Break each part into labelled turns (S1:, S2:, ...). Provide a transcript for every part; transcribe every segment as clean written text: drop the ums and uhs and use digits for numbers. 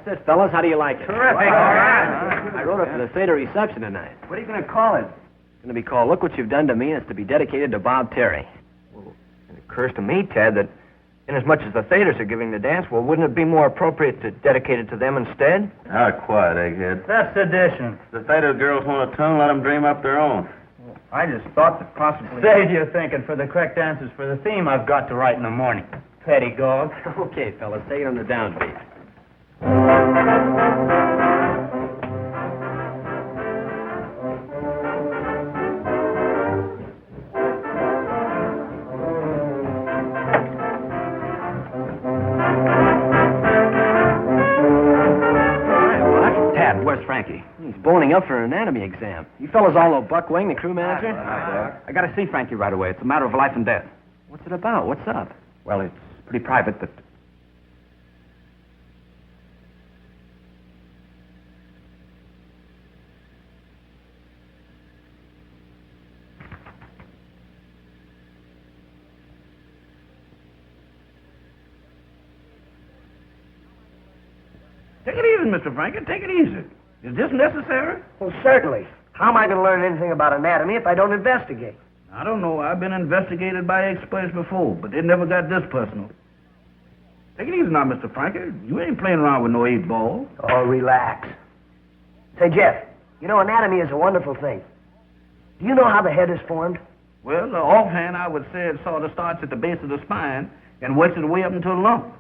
S1: this, fellas. How do you like it?
S2: Terrific. All right.
S1: I wrote it for the theater reception tonight.
S2: What are you going to call it?
S1: It's going to be called Look What You've Done to Me, and it's to be dedicated to Bob Terry.
S3: Well, it occurs to me, Ted, that inasmuch as the theaters are giving the dance, well, wouldn't it be more appropriate to dedicate it to them instead?
S4: Quiet, egghead.
S2: That's sedition.
S4: The theater girls want a tune, let them dream up their own.
S2: I just thought that possibly... Save your thinking for the correct answers for the theme I've got to write in the morning. Petty dog.
S1: Okay, fellas, take it on the downbeat.
S3: Dad, where's Frankie?
S1: He's boning up for an anatomy exam. You fellas all know Buck Wing, the crew manager?
S3: I got to see Frankie right away. It's a matter of life and death.
S1: What's it about? What's up?
S3: Well, it's pretty private, but...
S5: Take it easy, Mr. Frankie. Take it easy. Is this necessary?
S6: Well, certainly. How am I going to learn anything about anatomy if I don't investigate?
S5: I don't know. I've been investigated by experts before, but they never got this personal. Take it easy now, Mr. Frankie. You ain't playing around with no 8-ball.
S6: Oh, relax. Say, Jeff, you know, anatomy is a wonderful thing. Do you know how the head is formed?
S5: Well, offhand, I would say it sort of starts at the base of the spine and works its way up until the lump.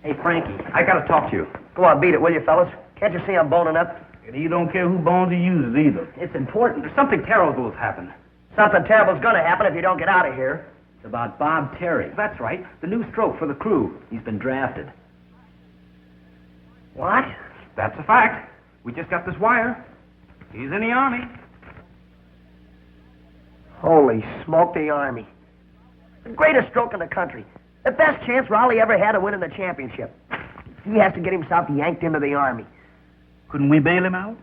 S1: Hey, Frankie.
S3: I got to talk to you.
S6: Go on, beat it, will you, fellas? Can't you see I'm boning up?
S5: And he don't care who bones he uses either.
S1: It's important.
S3: There's something terrible has happened.
S6: Something terrible's going to happen if you don't get out of here.
S1: It's about Bob Terry.
S3: That's right. The new stroke for the crew.
S1: He's been drafted.
S6: What?
S3: That's a fact. We just got this wire. He's in the Army.
S6: Holy smoke, the Army. The greatest stroke in the country. The best chance Rawley ever had of winning the championship. He has to get himself yanked into the Army.
S5: Couldn't we bail him out?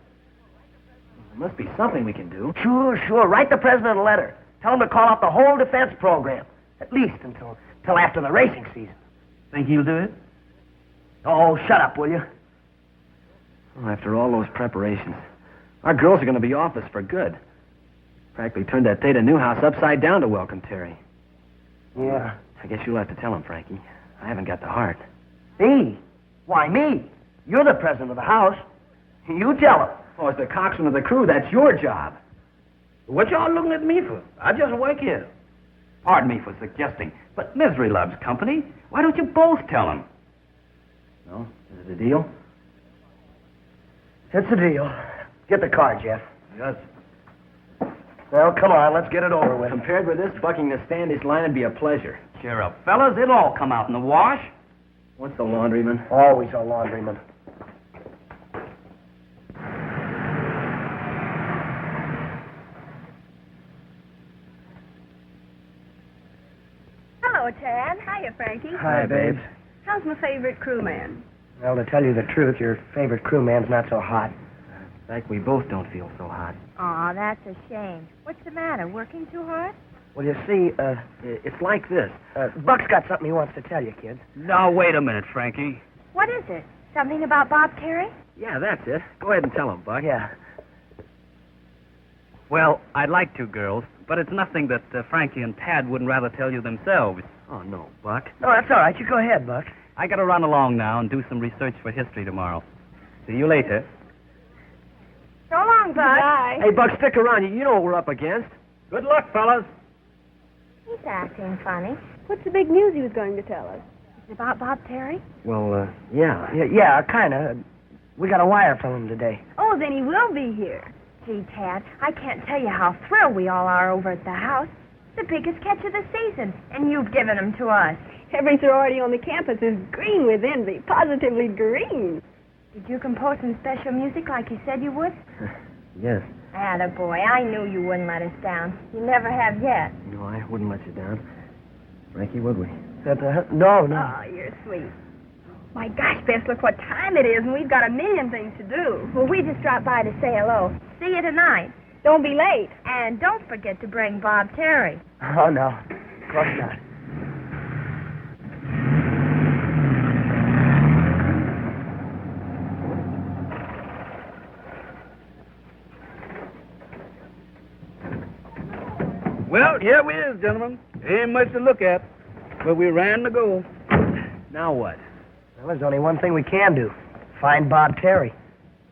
S1: There must be something we can do.
S6: Sure. Write the president a letter. Tell him to call out the whole defense program. At least until after the racing season.
S5: Think he'll do it?
S6: Oh, shut up, will you?
S1: Well, after all those preparations, our girls are going to be off us for good. Practically turned that Theta Newhouse upside down to welcome Terry.
S6: Yeah.
S1: I guess you'll have to tell him, Frankie. I haven't got the heart.
S6: Me? Why, me? You're the president of the house. You tell him.
S1: Oh, as the coxswain of the crew, that's your job.
S5: What y'all looking at me for? I just work here.
S2: Pardon me for suggesting, but Misery loves company. Why don't you both tell him?
S1: No? Is it a deal?
S6: It's a deal. Get the car, Jeff.
S1: Yes.
S6: Well, come on, let's get it over with.
S1: Compared with this, bucking the standish line would be a pleasure.
S2: Cheer up, fellas. It'll all come out in the wash.
S1: What's the laundryman?
S6: Always a laundryman.
S7: Hello, Tad. Hiya, Frankie.
S6: Hi, babes.
S7: How's my favorite crewman?
S6: Well, to tell you the truth, your favorite crewman's not so hot.
S1: In fact, we both don't feel so hot.
S7: Aw, that's a shame. What's the matter? Working too hard?
S6: Well, you see,
S1: It's like this.
S6: Buck's got something he wants to tell you, kids.
S2: Now, wait a minute, Frankie.
S7: What is it? Something about Bob Terry?
S1: Yeah, that's it. Go ahead and tell him, Buck.
S6: Yeah.
S2: Well, I'd like to, girls, but it's nothing that Frankie and Tad wouldn't rather tell you themselves.
S1: Oh, no, Buck.
S6: No, that's all right. You go ahead, Buck.
S2: I gotta run along now and do some research for history tomorrow. See you later.
S7: So long, Bud. Bye.
S1: Hey, Buck, stick around. You know what we're up against.
S2: Good luck, fellas.
S7: He's acting funny. What's the big news he was going to tell us? Is it about Bob Terry?
S1: Well, yeah.
S6: Yeah, kind of. We got a wire from him today.
S7: Oh, then he will be here. Gee, Tad, I can't tell you how thrilled we all are over at the house. The biggest catch of the season, and you've given him to us.
S8: Every sorority on the campus is green with envy, positively green.
S7: Did you compose some special music like you said you would?
S1: Yes.
S7: Attaboy, I knew you wouldn't let us down. You never have yet.
S1: No, I wouldn't let you down. Frankie, would we?
S6: No.
S8: Oh, you're sweet. My gosh, Bess, look what time it is, and we've got a million things to do.
S7: Well, we just dropped by to say hello. See you tonight.
S8: Don't be late.
S7: And don't forget to bring Bob Terry.
S6: Oh, no. Of course not.
S5: Well, here we is, gentlemen. Ain't much to look at, but we ran to go.
S1: Now what?
S6: Well, there's only one thing we can do. Find Bob Terry.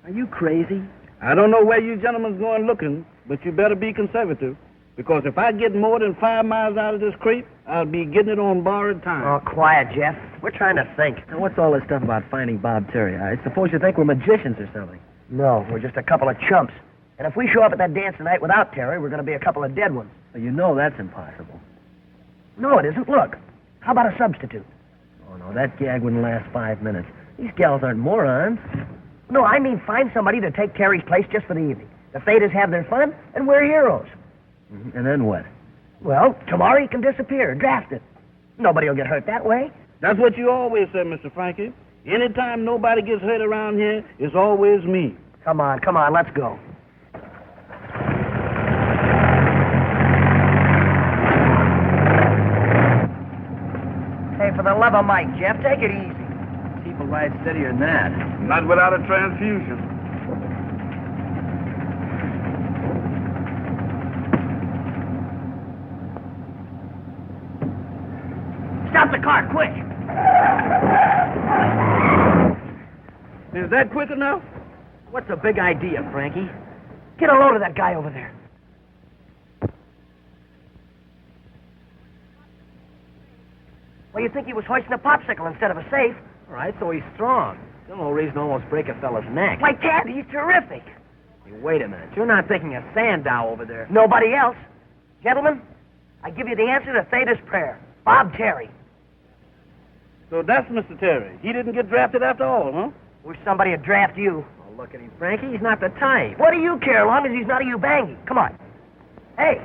S1: Are you crazy?
S5: I don't know where you gentlemen's going looking, but you better be conservative, because if I get more than 5 miles out of this creek, I'll be getting it on borrowed time.
S6: Oh, quiet, Jeff. We're trying to think.
S1: Now, what's all this stuff about finding Bob Terry? I suppose you think we're magicians or something.
S6: No, we're just a couple of chumps. And if we show up at that dance tonight without Terry, we're going to be a couple of dead ones.
S1: Well, you know that's impossible.
S6: No, it isn't. Look. How about a substitute?
S1: Oh, no, that gag wouldn't last 5 minutes. These gals aren't morons.
S6: No, I mean find somebody to take Terry's place just for the evening. The Thetas have their fun, and we're heroes.
S1: Mm-hmm. And then what?
S6: Well, tomorrow he can disappear, drafted. Nobody will get hurt that way.
S5: That's what you always say, Mr. Frankie. Anytime nobody gets hurt around here, it's always me.
S6: Come on, let's go. Hey, for the love of Mike, Jeff, take it easy.
S1: People ride steadier than that.
S5: Not without a transfusion.
S6: Stop the car, quick!
S5: Is that quick enough?
S1: What's a big idea, Frankie?
S6: Get a load of that guy over there. Well, you'd think he was hoisting a popsicle instead of a safe.
S1: All right, so he's strong. Still no reason to almost break a fella's neck.
S6: Why, Tad, he's terrific.
S1: Hey, wait a minute. You're not thinking of Sandow over there.
S6: Nobody else. Gentlemen, I give you the answer to Theta's prayer. Bob Terry.
S5: So that's Mr. Terry. He didn't get drafted after all, huh?
S6: Wish somebody would draft you.
S1: Oh, look at him, Frankie. He's not the type.
S6: What do you care, as long as he's not a you-bangy? Come on. Hey.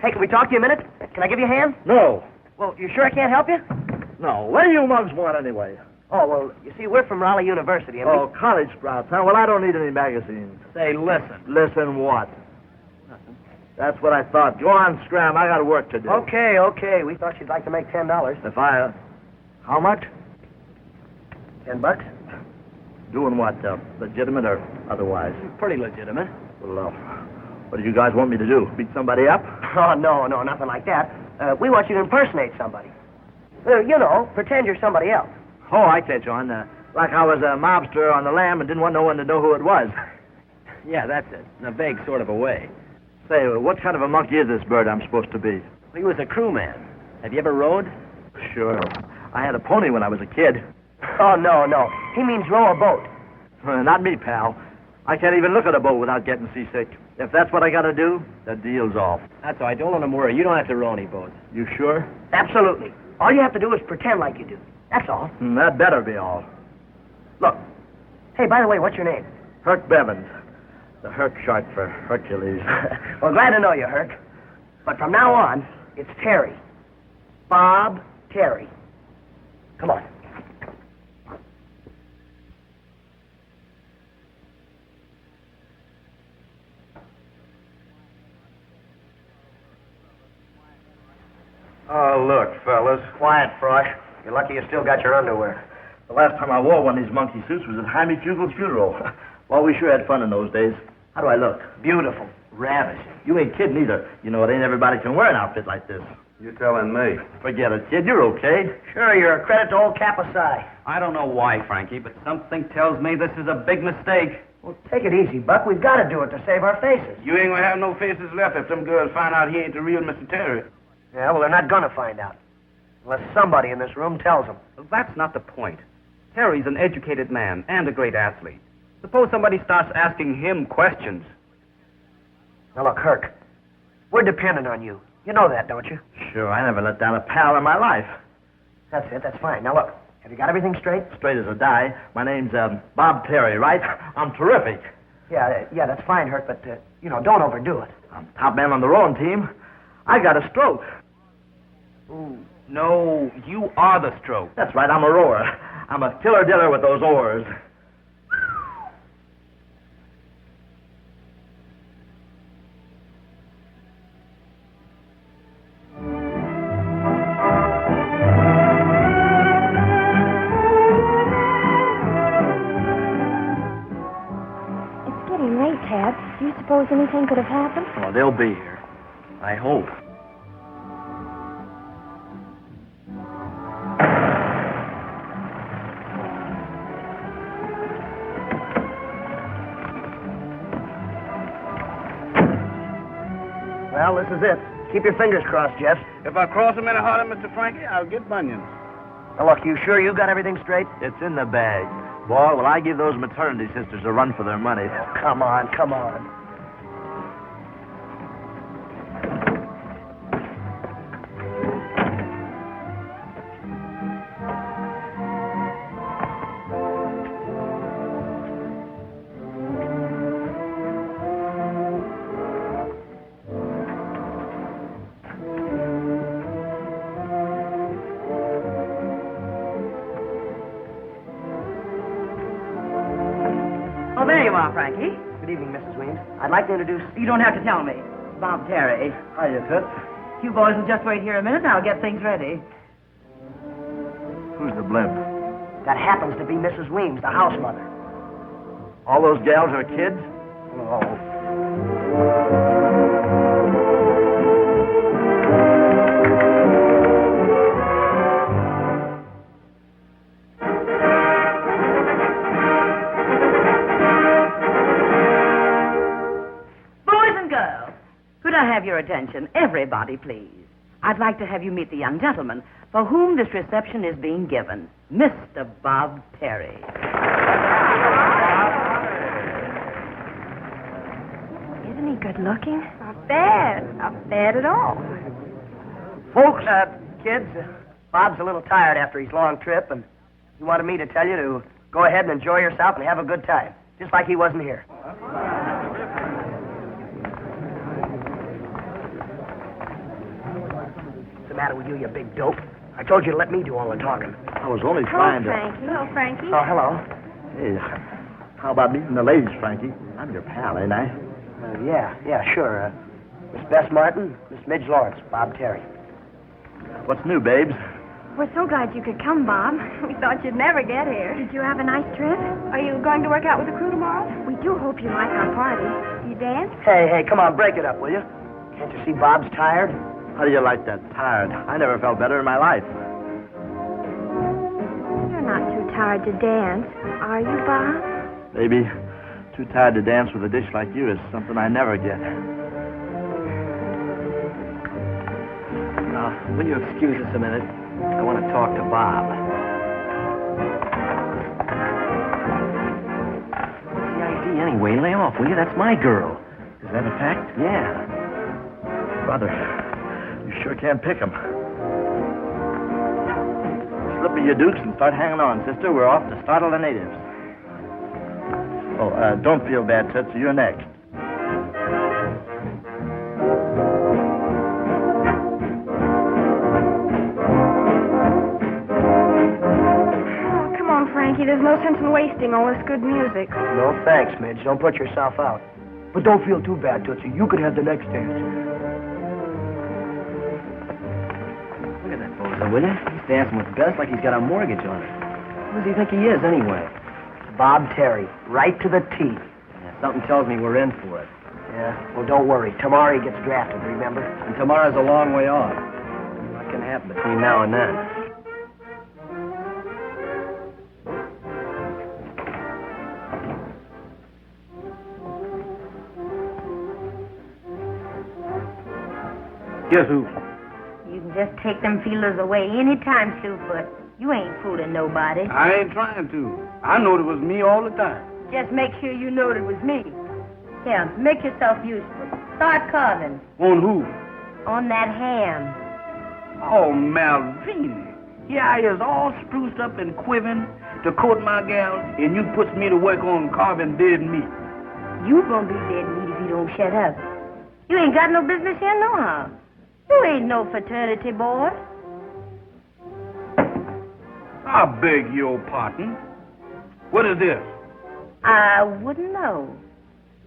S6: Hey, can we talk to you a minute? Can I give you a hand?
S5: No.
S6: Well, you sure I can't help you?
S5: No. What do you mugs want anyway?
S6: Oh, well, you see, we're from Rawley University, and
S5: Oh, college sprouts, huh? Well, I don't need any magazines.
S1: Say, listen.
S5: Listen what? That's what I thought. Go on, Scram. I got work to do.
S6: Okay. We thought you'd like to make $10.
S5: If I... how much?
S6: $10?
S5: Doing what? Legitimate or otherwise?
S1: Pretty legitimate.
S5: Well, what do you guys want me to do? Beat somebody up?
S6: Oh, no, nothing like that. We want you to impersonate somebody. You know, pretend you're somebody else.
S5: Oh, I catch on. Like I was a mobster on the lam and didn't want no one to know who it was.
S1: Yeah, that's it. In a vague sort of a way.
S5: Say, what kind of a monkey is this bird I'm supposed to be?
S1: He was a crewman. Have you ever rode?
S3: Sure. I had a pony when I was a kid.
S6: Oh, no. He means row a boat.
S3: Not me, pal. I can't even look at a boat without getting seasick. If that's what I gotta do, the deal's off.
S1: That's all right. Don't let him worry. You don't have to row any boats.
S3: You sure?
S6: Absolutely. All you have to do is pretend like you do. That's all.
S3: That better be all.
S6: Look. Hey, by the way, what's your name?
S3: Herc Bevins. The Herc short for Hercules.
S6: Well, glad to know you, Herc. But from now on, it's Terry. Bob Terry. Come on.
S4: Oh, look, fellas.
S6: Quiet, Frosh. You're lucky you still got your underwear.
S5: The last time I wore one of these monkey suits was at Jaime Fugel's funeral. Well, we sure had fun in those days. How do I look?
S6: Beautiful. Ravishing.
S5: You ain't kidding either. You know, it ain't everybody can wear an outfit like this.
S4: You telling me.
S5: Forget it, kid. You're okay.
S6: Sure, you're a credit to old Kappa Psi.
S2: I don't know why, Frankie, but something tells me this is a big mistake.
S6: Well, take it easy, Buck. We've got to do it to save our faces.
S5: You ain't gonna have no faces left if them girls find out he ain't the real Mr. Terry.
S6: Yeah, well, they're not going to find out. Unless somebody in this room tells them.
S2: That's not the point. Terry's an educated man and a great athlete. Suppose somebody starts asking him questions.
S6: Now, look, Herc, we're dependent on you. You know that, don't you?
S5: Sure, I never let down a pal in my life.
S6: That's it. That's fine. Now, look, have you got everything straight?
S5: Straight as a die. My name's Bob Terry, right? I'm terrific.
S6: Yeah, that's fine, Herc, but, don't overdo it.
S5: I'm top man on the rowing team. I got a stroke.
S2: Ooh, no, you are the stroke.
S5: That's right, I'm a rower. I'm a killer diller with those oars.
S7: It's getting late, Tad. Do you suppose anything could have happened?
S5: Oh, they'll be here. I hope.
S6: Well, this is it. Keep your fingers crossed, Jeff.
S5: If I cross him any harder, Mr. Frankie, I'll get bunions.
S6: Now, look, you sure you got everything straight?
S5: It's in the bag. Boy, will I give those maternity sisters a run for their money.
S6: Come on.
S9: Oh, there you are, Frankie.
S6: Good evening, Mrs. Weems. I'd like to introduce...
S9: You don't have to tell me. Bob Terry.
S5: Hiya, Toots.
S9: You boys will just wait here a minute and I'll get things ready.
S5: Who's the blimp?
S6: That happens to be Mrs. Weems, the house mother.
S5: All those gals are kids?
S6: Oh.
S9: Boys and girls, could I have your attention? Everybody, please. I'd like to have you meet the young gentleman for whom this reception is being given, Mr. Bob Terry.
S7: Isn't he good looking? Not bad. Not bad at all.
S6: Folks, kids, Bob's a little tired after his long trip, and he wanted me to tell you to go ahead and enjoy yourself and have a good time, just like he wasn't here. What's the matter with you, you big dope? I told you to let me do all the talking.
S5: I was only
S7: Hello,
S5: trying to...
S7: Frankie. Hello, Frankie.
S6: Oh, hello.
S5: Hey, how about meeting the ladies, Frankie? I'm your pal, ain't I?
S6: Yeah, sure. Miss Bess Martin, Miss Midge Lawrence, Bob Terry.
S5: What's new, babes?
S7: We're so glad you could come, Bob.
S8: We thought you'd never get here.
S7: Did you have a nice trip?
S8: Are you going to work out with the crew tomorrow?
S7: We do hope you like our party.
S8: You dance?
S6: Hey, come on, break it up, will you? Can't you see Bob's tired?
S5: How do you like that? Tired. I never felt better in my life.
S7: You're not too tired to dance, are you, Bob?
S5: Maybe too tired to dance with a dish like you is something I never get.
S1: will you excuse us a minute? I want to talk to Bob. What's the idea anyway? Lay off, will you? That's my girl.
S5: Is that a fact?
S1: Yeah.
S5: Brother, you sure can't pick 'em. Slip of your dukes and start hanging on, sister. We're off to startle the natives. Oh, don't feel bad, Toots. You're next.
S8: Oh, come on, Frankie. There's no sense in wasting all this good music.
S6: No thanks, Midge. Don't put yourself out. But don't feel too bad, Tootsie. You could have the next dance.
S1: Look at that bozo, will you? He's dancing with Gus like he's got a mortgage on it. Who does he think he is, anyway?
S6: Bob Terry, right to the T.
S1: Yeah, something tells me we're in for it.
S6: Yeah, well, don't worry. Tomorrow he gets drafted, remember?
S1: And tomorrow's a long way off. What can happen between now and then?
S5: Guess who?
S10: You can just take them feelers away anytime, Slewfoot. You ain't fooling nobody.
S5: I ain't trying to. I knowed it was me all the time.
S10: Just make sure you know it was me. Here, make yourself useful. Start carving.
S5: On who?
S10: On that ham.
S5: Oh, Malvina. Here I is all spruced up and quivering to court my gal, and you puts me to work on carving dead meat.
S10: You gonna be dead meat if you don't shut up. You ain't got no business here nohow. You ain't no fraternity boy.
S5: I beg your pardon. What is this?
S10: I wouldn't know.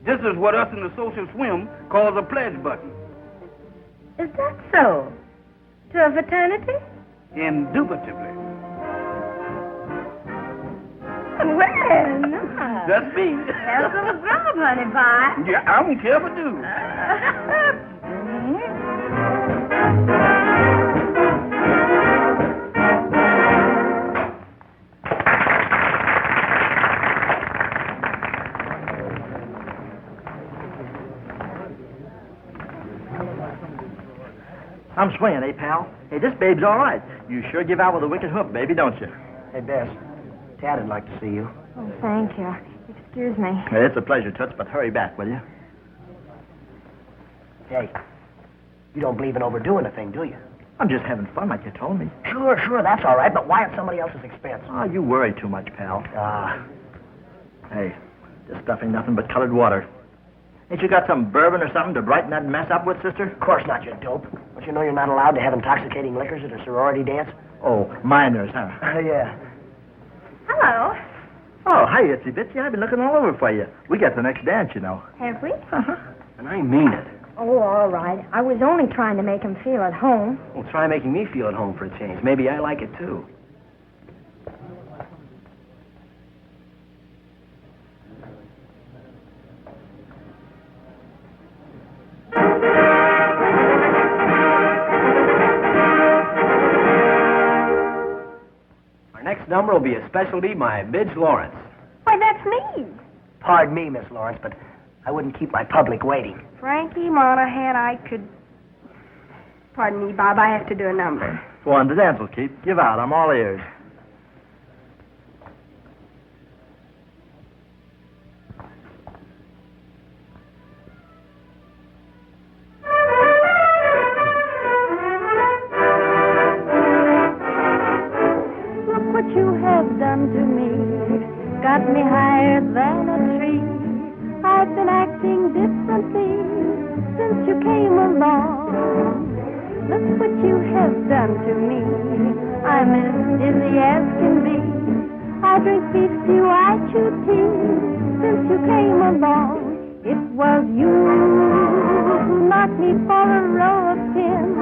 S5: This is what us in the social swim calls a pledge button.
S10: Is that so? To a fraternity?
S5: Indubitably.
S10: Well, no.
S5: That's me.
S10: Have some grub, honey pie.
S5: Yeah, I don't care if I do.
S3: I'm swinging, eh, pal? Hey, this babe's all right. You sure give out with a wicked hook, baby, don't you?
S6: Hey, Bess. Tad would like to see you.
S8: Oh, thank you. Excuse me.
S3: Hey, it's a pleasure, Toots, but hurry back, will you?
S6: Hey, you don't believe in overdoing a thing, do you?
S3: I'm just having fun, like you told me.
S6: Sure, that's all right, but why at somebody else's expense?
S3: Oh, you worry too much, pal.
S6: Ah.
S3: Hey, this stuff ain't nothing but colored water. Ain't you got some bourbon or something to brighten that mess up with, sister?
S6: Of course not, you dope. Don't you know you're not allowed to have intoxicating liquors at a sorority dance?
S3: Oh, minors, huh?
S6: Yeah.
S8: Hello.
S3: Oh, hi, Itsy Bitsy. I've been looking all over for you. We got the next dance, you know.
S8: Have we?
S1: And I mean it.
S8: Oh, all right. I was only trying to make him feel at home.
S1: Well, try making me feel at home for a change. Maybe I like it, too. Our next number will be a specialty by Midge Lawrence.
S8: Why, that's me.
S6: Pardon me, Miss Lawrence, but I wouldn't keep my public waiting.
S8: Frankie Monahan, I could... Pardon me, Bob, I have to do a number.
S3: Go on, the dance will keep. Give out. I'm all ears.
S10: Look what you have done to me. Got me higher than a tree. I've been acting differently since you came along. Look what you have done to me. I'm as dizzy as can be. I drink beef stew, I chew tea since you came along. It was you who knocked me for a row of pins,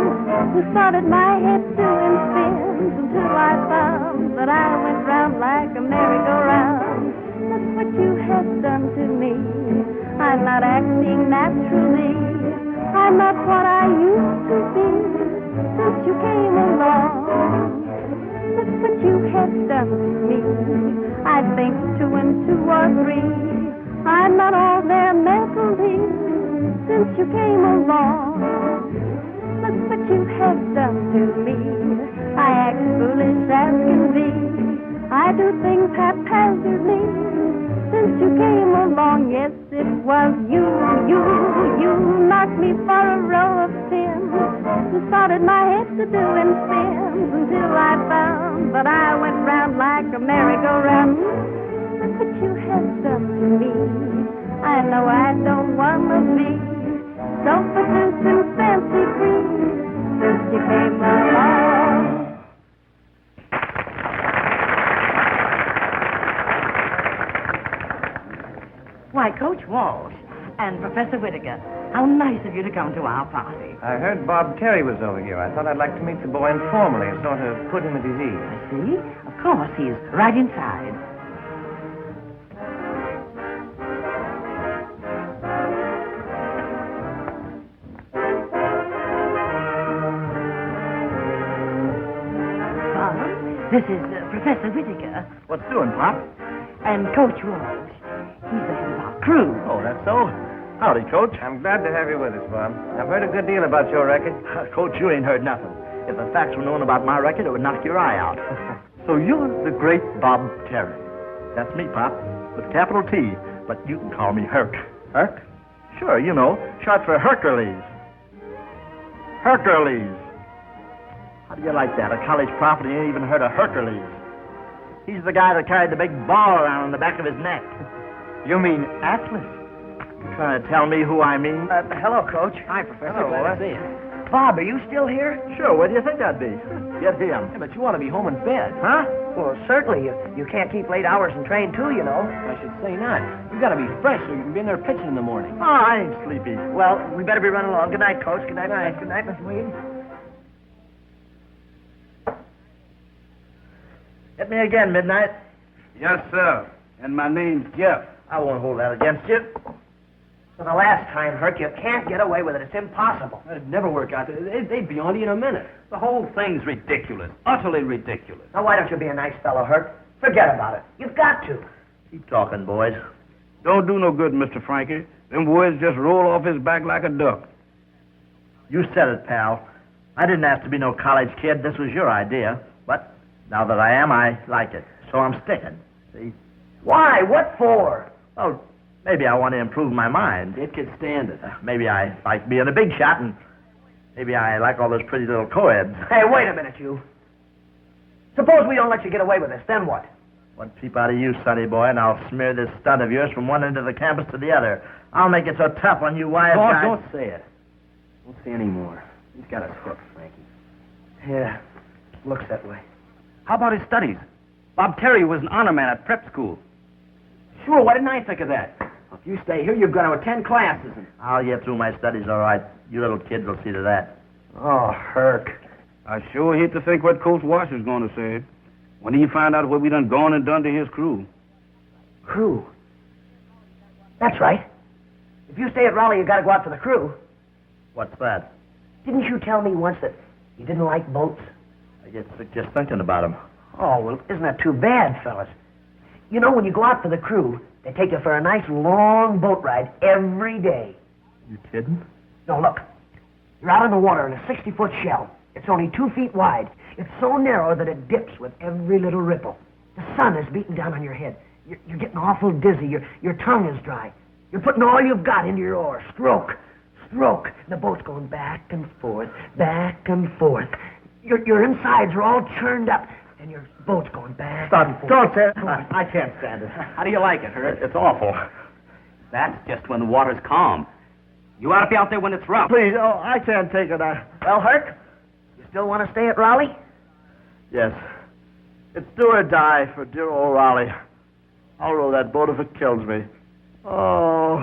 S10: who started my head doing spins until I found that I went round like a merry-go-round. Look what you have done to me. I'm not acting naturally. I'm not what I used to be since you came along. Look what you have done to me. I think 2 and 2 are 3. I'm not all there mentally since you came along. Look what you have done to Yes, it was you knocked me for a row of pins and started my head to doing sins until I found that I went round like a merry-go-round. Look what you have done to me. I know I don't want to be self-producing fancy free since you came along.
S9: Why, Coach Walsh and Professor Whittaker, how nice of you to come to our party.
S3: I heard Bob Terry was over here. I thought I'd like to meet the boy informally and sort of put him at his ease.
S9: I see. Of course, he's right inside. Bob, this is Professor Whittaker.
S5: What's doing, Pop?
S9: And Coach Walsh. He's the head of our crew.
S5: Oh, that's so? Howdy, Coach.
S3: I'm glad to have you with us, Bob. I've heard a good deal about your record.
S5: Coach, you ain't heard nothing. If the facts were known about my record, it would knock your eye out. So you're the great Bob Terry. That's me, Pop, with capital T, but you can call me Herc.
S3: Herc?
S5: Sure, you know, short for Hercules. Hercules. How do you like that? A college prophet, you ain't even heard of Hercules. He's the guy that carried the big ball around on the back of his neck. You mean Atlas? You trying to tell me who I mean?
S6: Hello, Coach.
S1: Hi, Professor.
S3: Hello,
S1: Glad to
S3: boy.
S1: see you.
S6: Bob, are you still here?
S5: Sure, where do you think I'd be? Get him.
S1: Yeah, but you want to be home in bed.
S6: Huh? Well, certainly. You can't keep late hours and train, too, you know.
S1: I should say not. You got to be fresh so you can be in there pitching in the morning.
S5: Oh, I ain't sleepy.
S6: Well, we better be running along. Good night, Coach. Good night, Good night, Miss Weed.
S5: Hit me again, Midnight.
S4: Yes, sir. And my name's Jeff.
S5: I won't hold that against you.
S6: For the last time, Herc, you can't get away with it. It's impossible.
S1: It'd never work out. They'd be on you in a minute.
S4: The whole thing's ridiculous. Utterly ridiculous.
S6: Now, why don't you be a nice fellow, Herc? Forget about it. You've got to.
S5: Keep talking, boys.
S4: Don't do no good, Mr. Frankie. Them words just roll off his back like a duck.
S5: You said it, pal. I didn't ask to be no college kid. This was your idea. But now that I am, I like it. So I'm sticking. See?
S6: Why? What for?
S5: Oh, maybe I want to improve my mind.
S1: It could stand it.
S5: Maybe I like being a big shot, and maybe I like all those pretty little co-eds.
S6: Hey, wait a minute, you. Suppose we don't let you get away with this, then what?
S5: One peep out of you, sonny boy, and I'll smear this stunt of yours from one end of the campus to the other. I'll make it so tough on you wise guys.
S1: Don't say it. Don't say any more. He's got us hooked, Frankie.
S6: Yeah, looks that way.
S2: How about his studies? Bob Terry was an honor man at prep school.
S1: Sure, why didn't I think of that? If you stay here, you've got to attend classes.
S5: I'll get through my studies all right. You little kids will see to that.
S6: Oh, Herc.
S4: I sure hate to think what Coach Wash is going to say when he find out what we done gone and done to his crew.
S6: Crew. That's right. If you stay at Raleigh, you got to go out for the crew.
S5: What's that?
S6: Didn't you tell me once that you didn't like boats?
S5: I get sick just thinking about them.
S6: Oh, well, isn't that too bad, fellas? You know, when you go out for the crew, they take you for a nice long boat ride every day.
S5: You kidding?
S6: No, look. You're out in the water in a 60-foot shell. It's only 2 feet wide. It's so narrow that it dips with every little ripple. The sun is beating down on your head. You're getting awful dizzy. Your tongue is dry. You're putting all you've got into your oar. Stroke. Stroke. And the boat's going back and forth, back and forth. Your insides are all churned up, and your boat's going back and forth.
S5: Don't say it. I can't stand it.
S2: How do you like it, Herc? It's awful. That's just when the water's calm. You ought to be out there when it's rough.
S5: Please, oh, I can't take it.
S6: Well, Herc, you still want to stay at Raleigh?
S5: Yes. It's do or die for dear old Raleigh. I'll row that boat if it kills me. Oh.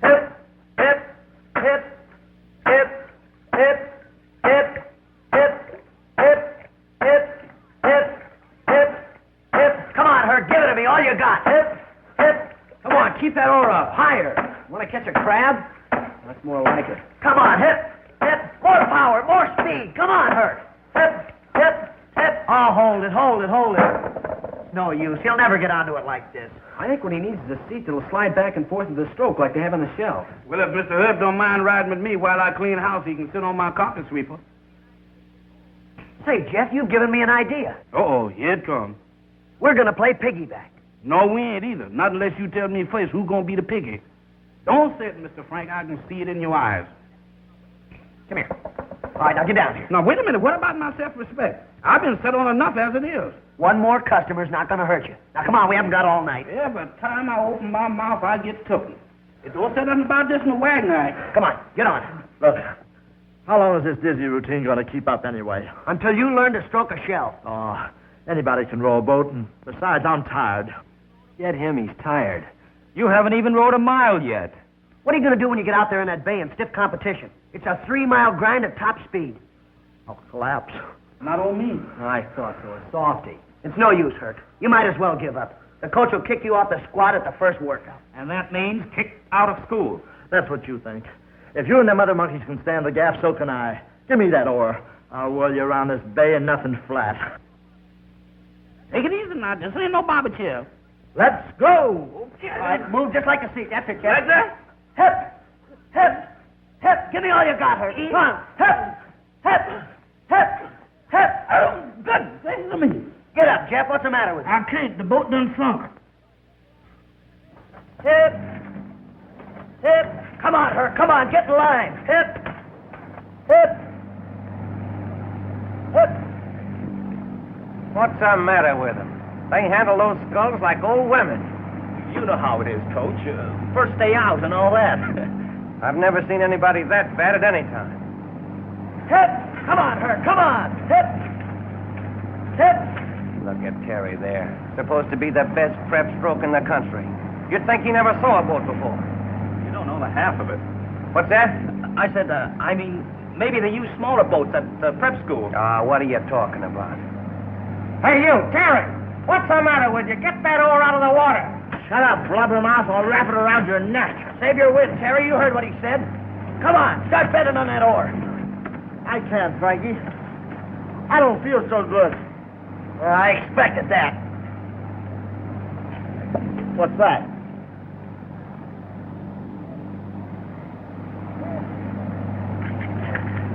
S6: Hip, hip, hip, hip, hip, hip, hip, hip, hip, hip, hip, hip. Come on, Herc, give it to me, all you got. Hip, hip.
S1: Come on, keep that oar up. Higher. Want to catch a crab? That's more like it.
S6: Come on, hip, hip. More power, more speed. Come on, Herc. Hip, hip, hip. Oh, hold it, hold it, hold it. No use. He'll never get onto it like this.
S1: I think what he needs is a seat that'll slide back and forth with the stroke like they have on the shell.
S4: Well, if Mr. Herb don't mind riding with me while I clean house, he can sit on my carpet sweeper.
S6: Say, Jeff, you've given me an idea.
S4: Uh-oh, here it comes.
S6: We're going to play piggyback.
S4: No, we ain't either. Not unless you tell me first who's gonna be the piggy. Don't say it, Mr. Frank. I can see it in your eyes.
S6: Come here. All right, now get down here.
S4: Now, wait a minute. What about my self-respect? I've been set on enough as it is.
S6: One more customer's not going to hurt you. Now, come on, we haven't got all night.
S4: Every time I open my mouth, I get tooken. It don't say nothing about this in the wagon act.
S6: Come on, get on.
S5: Look, how long is this dizzy routine going to keep up anyway?
S6: Until you learn to stroke a shell.
S5: Oh, anybody can row a boat, and besides, I'm tired.
S1: Get him, he's tired.
S2: You haven't even rode a mile yet.
S6: What are you going to do when you get out there in that bay in stiff competition? It's a 3-mile grind at top speed.
S5: I'll collapse.
S4: Not on me.
S1: I thought so. A softy.
S6: It's no use, Herc. You might as well give up. The coach will kick you off the squad at the first workout.
S2: And that means kicked out of school.
S5: That's what you think. If you and them other monkeys can stand the gaff, so can I. Give me that oar. I'll whirl you around this bay and nothing flat.
S4: Take it easy now. This ain't no barber chair.
S5: Let's go!
S6: All right, move just like a seat. That's it, Jeff.
S4: Right there?
S6: Hip! Hip! Hip! Give me all you got, Herc. Come on. Hip! Hip! Hip! Hip!
S4: Oh, good. Listen to me.
S6: Get up, Jeff. What's the matter with you?
S4: I can't. The boat done sunk.
S6: Hip! Hip! Come on, Herc. Come on. Get in line. Hip! Hip! Hip!
S3: What's the matter with them? They handle those skulls like old women.
S2: You know how it is, Coach. First day out and all that.
S3: I've never seen anybody that bad at any time.
S6: Hip! Come on, Herc. Come on. Hip! Hip!
S3: Look at Terry there. Supposed to be the best prep stroke in the country. You'd think he never saw a boat before.
S2: You don't know the half of it.
S3: What's that?
S2: I said, maybe they use smaller boats at the prep school.
S3: What are you talking about?
S2: Hey, you, Terry! What's the matter with you? Get that oar out of the water.
S6: Shut up, blubbermouth. I'll wrap it around your neck. Save your wit, Terry. You heard what he said. Come on. Start bending on that oar.
S5: I can't, Frankie. I don't feel so good.
S6: I expected that.
S5: What's that?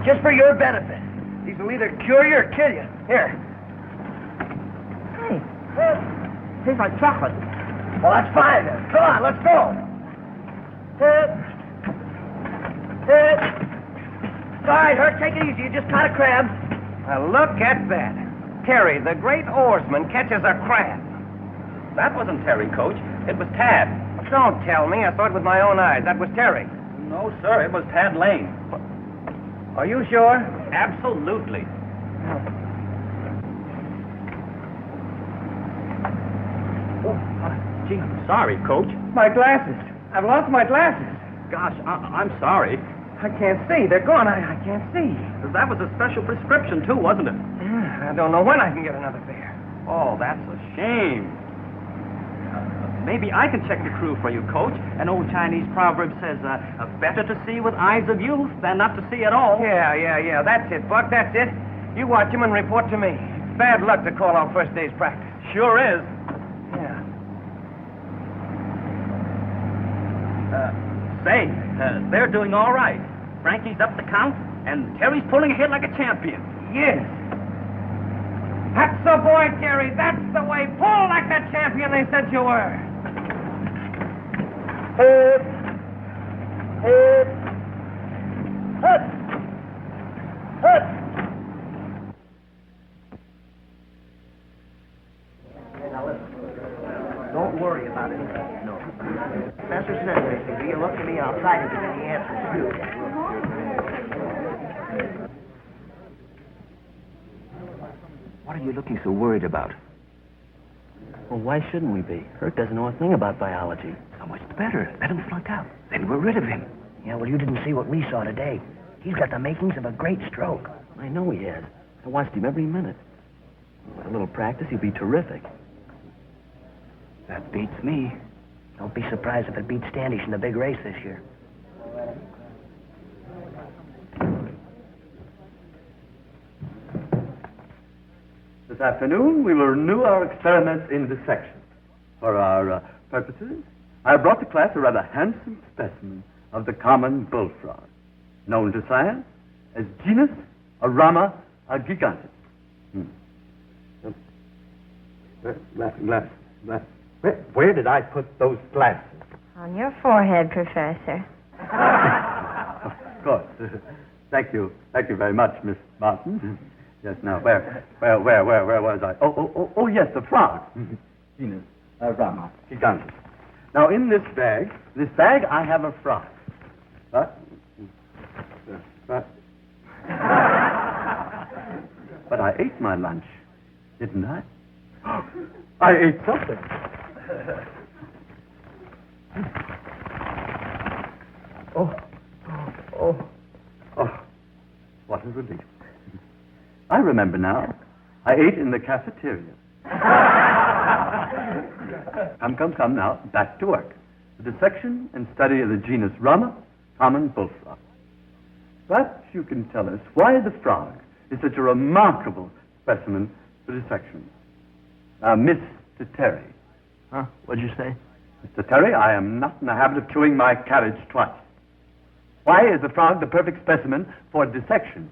S6: Just for your benefit. These will either cure you or kill you. Here.
S5: Tastes like chocolate.
S6: Well, that's fine then. Come on, let's go. Hit. Hit. All right, Herc, take it easy. You just caught a crab.
S3: Now, look at that. Terry, the great oarsman, catches a crab.
S2: That wasn't Terry, Coach. It was Tad.
S3: Don't tell me. I saw it with my own eyes. That was Terry.
S2: No, sir. It was Tad Lane.
S3: Are you sure?
S2: Absolutely. Gee, I'm sorry, Coach.
S3: My glasses. I've lost my glasses.
S2: Gosh, I'm sorry.
S3: I can't see. They're gone. I can't see.
S2: That was a special prescription, too, wasn't it?
S3: I don't know when I can get another pair.
S2: Oh, that's a shame. Maybe I can check the crew for you, Coach. An old Chinese proverb says, better to see with eyes of youth than not to see at all.
S3: Yeah. That's it, Buck. That's it. You watch him and report to me. It's bad luck to call off first day's practice.
S2: Sure is.
S3: Yeah.
S2: They're doing all right. Frankie's up the count, and Terry's pulling ahead like a champion.
S3: Yes. That's the boy, Terry. That's the way. Pull like that champion they said you were.
S6: Hip. Hip. Hip. Hip. Now listen. Don't worry about anything. No. Professor says anything. Do you look at me? I'll try to give you the answers too.
S1: What are you looking so worried about? Well, why shouldn't we be? Herc doesn't know a thing about biology. So much the better. Let him flunk out. Then we're rid of him.
S6: Yeah, well, you didn't see what we saw today. He's got the makings of a great stroke.
S1: I know he has. I watched him every minute. With a little practice, he'd be terrific.
S6: That beats me. Don't be surprised if it beats Standish in the big race this year.
S11: This afternoon, we will renew our experiments in this section. For our purposes, I have brought to class a rather handsome specimen of the common bullfrog, known to science as genus Arama giganteus. Glass. Where did I put those glasses?
S7: On your forehead, Professor.
S11: Of course. Thank you very much, Miss Martin. Yes, now, where was I? Oh, yes, the frog. Venus, Rama, Gigantus. Now, in this bag, I have a frog. But I ate my lunch, didn't I? I ate something. Oh, what a relief. I remember now. I ate in the cafeteria. Come now, back to work. The dissection and study of the genus Rama, common bullfrog. Perhaps you can tell us why the frog is such a remarkable specimen for dissection. Now, Mr. Terry.
S1: Huh? What'd you say?
S11: Mr. Terry, I am not in the habit of chewing my cabbage twice. Why is the frog the perfect specimen for dissection?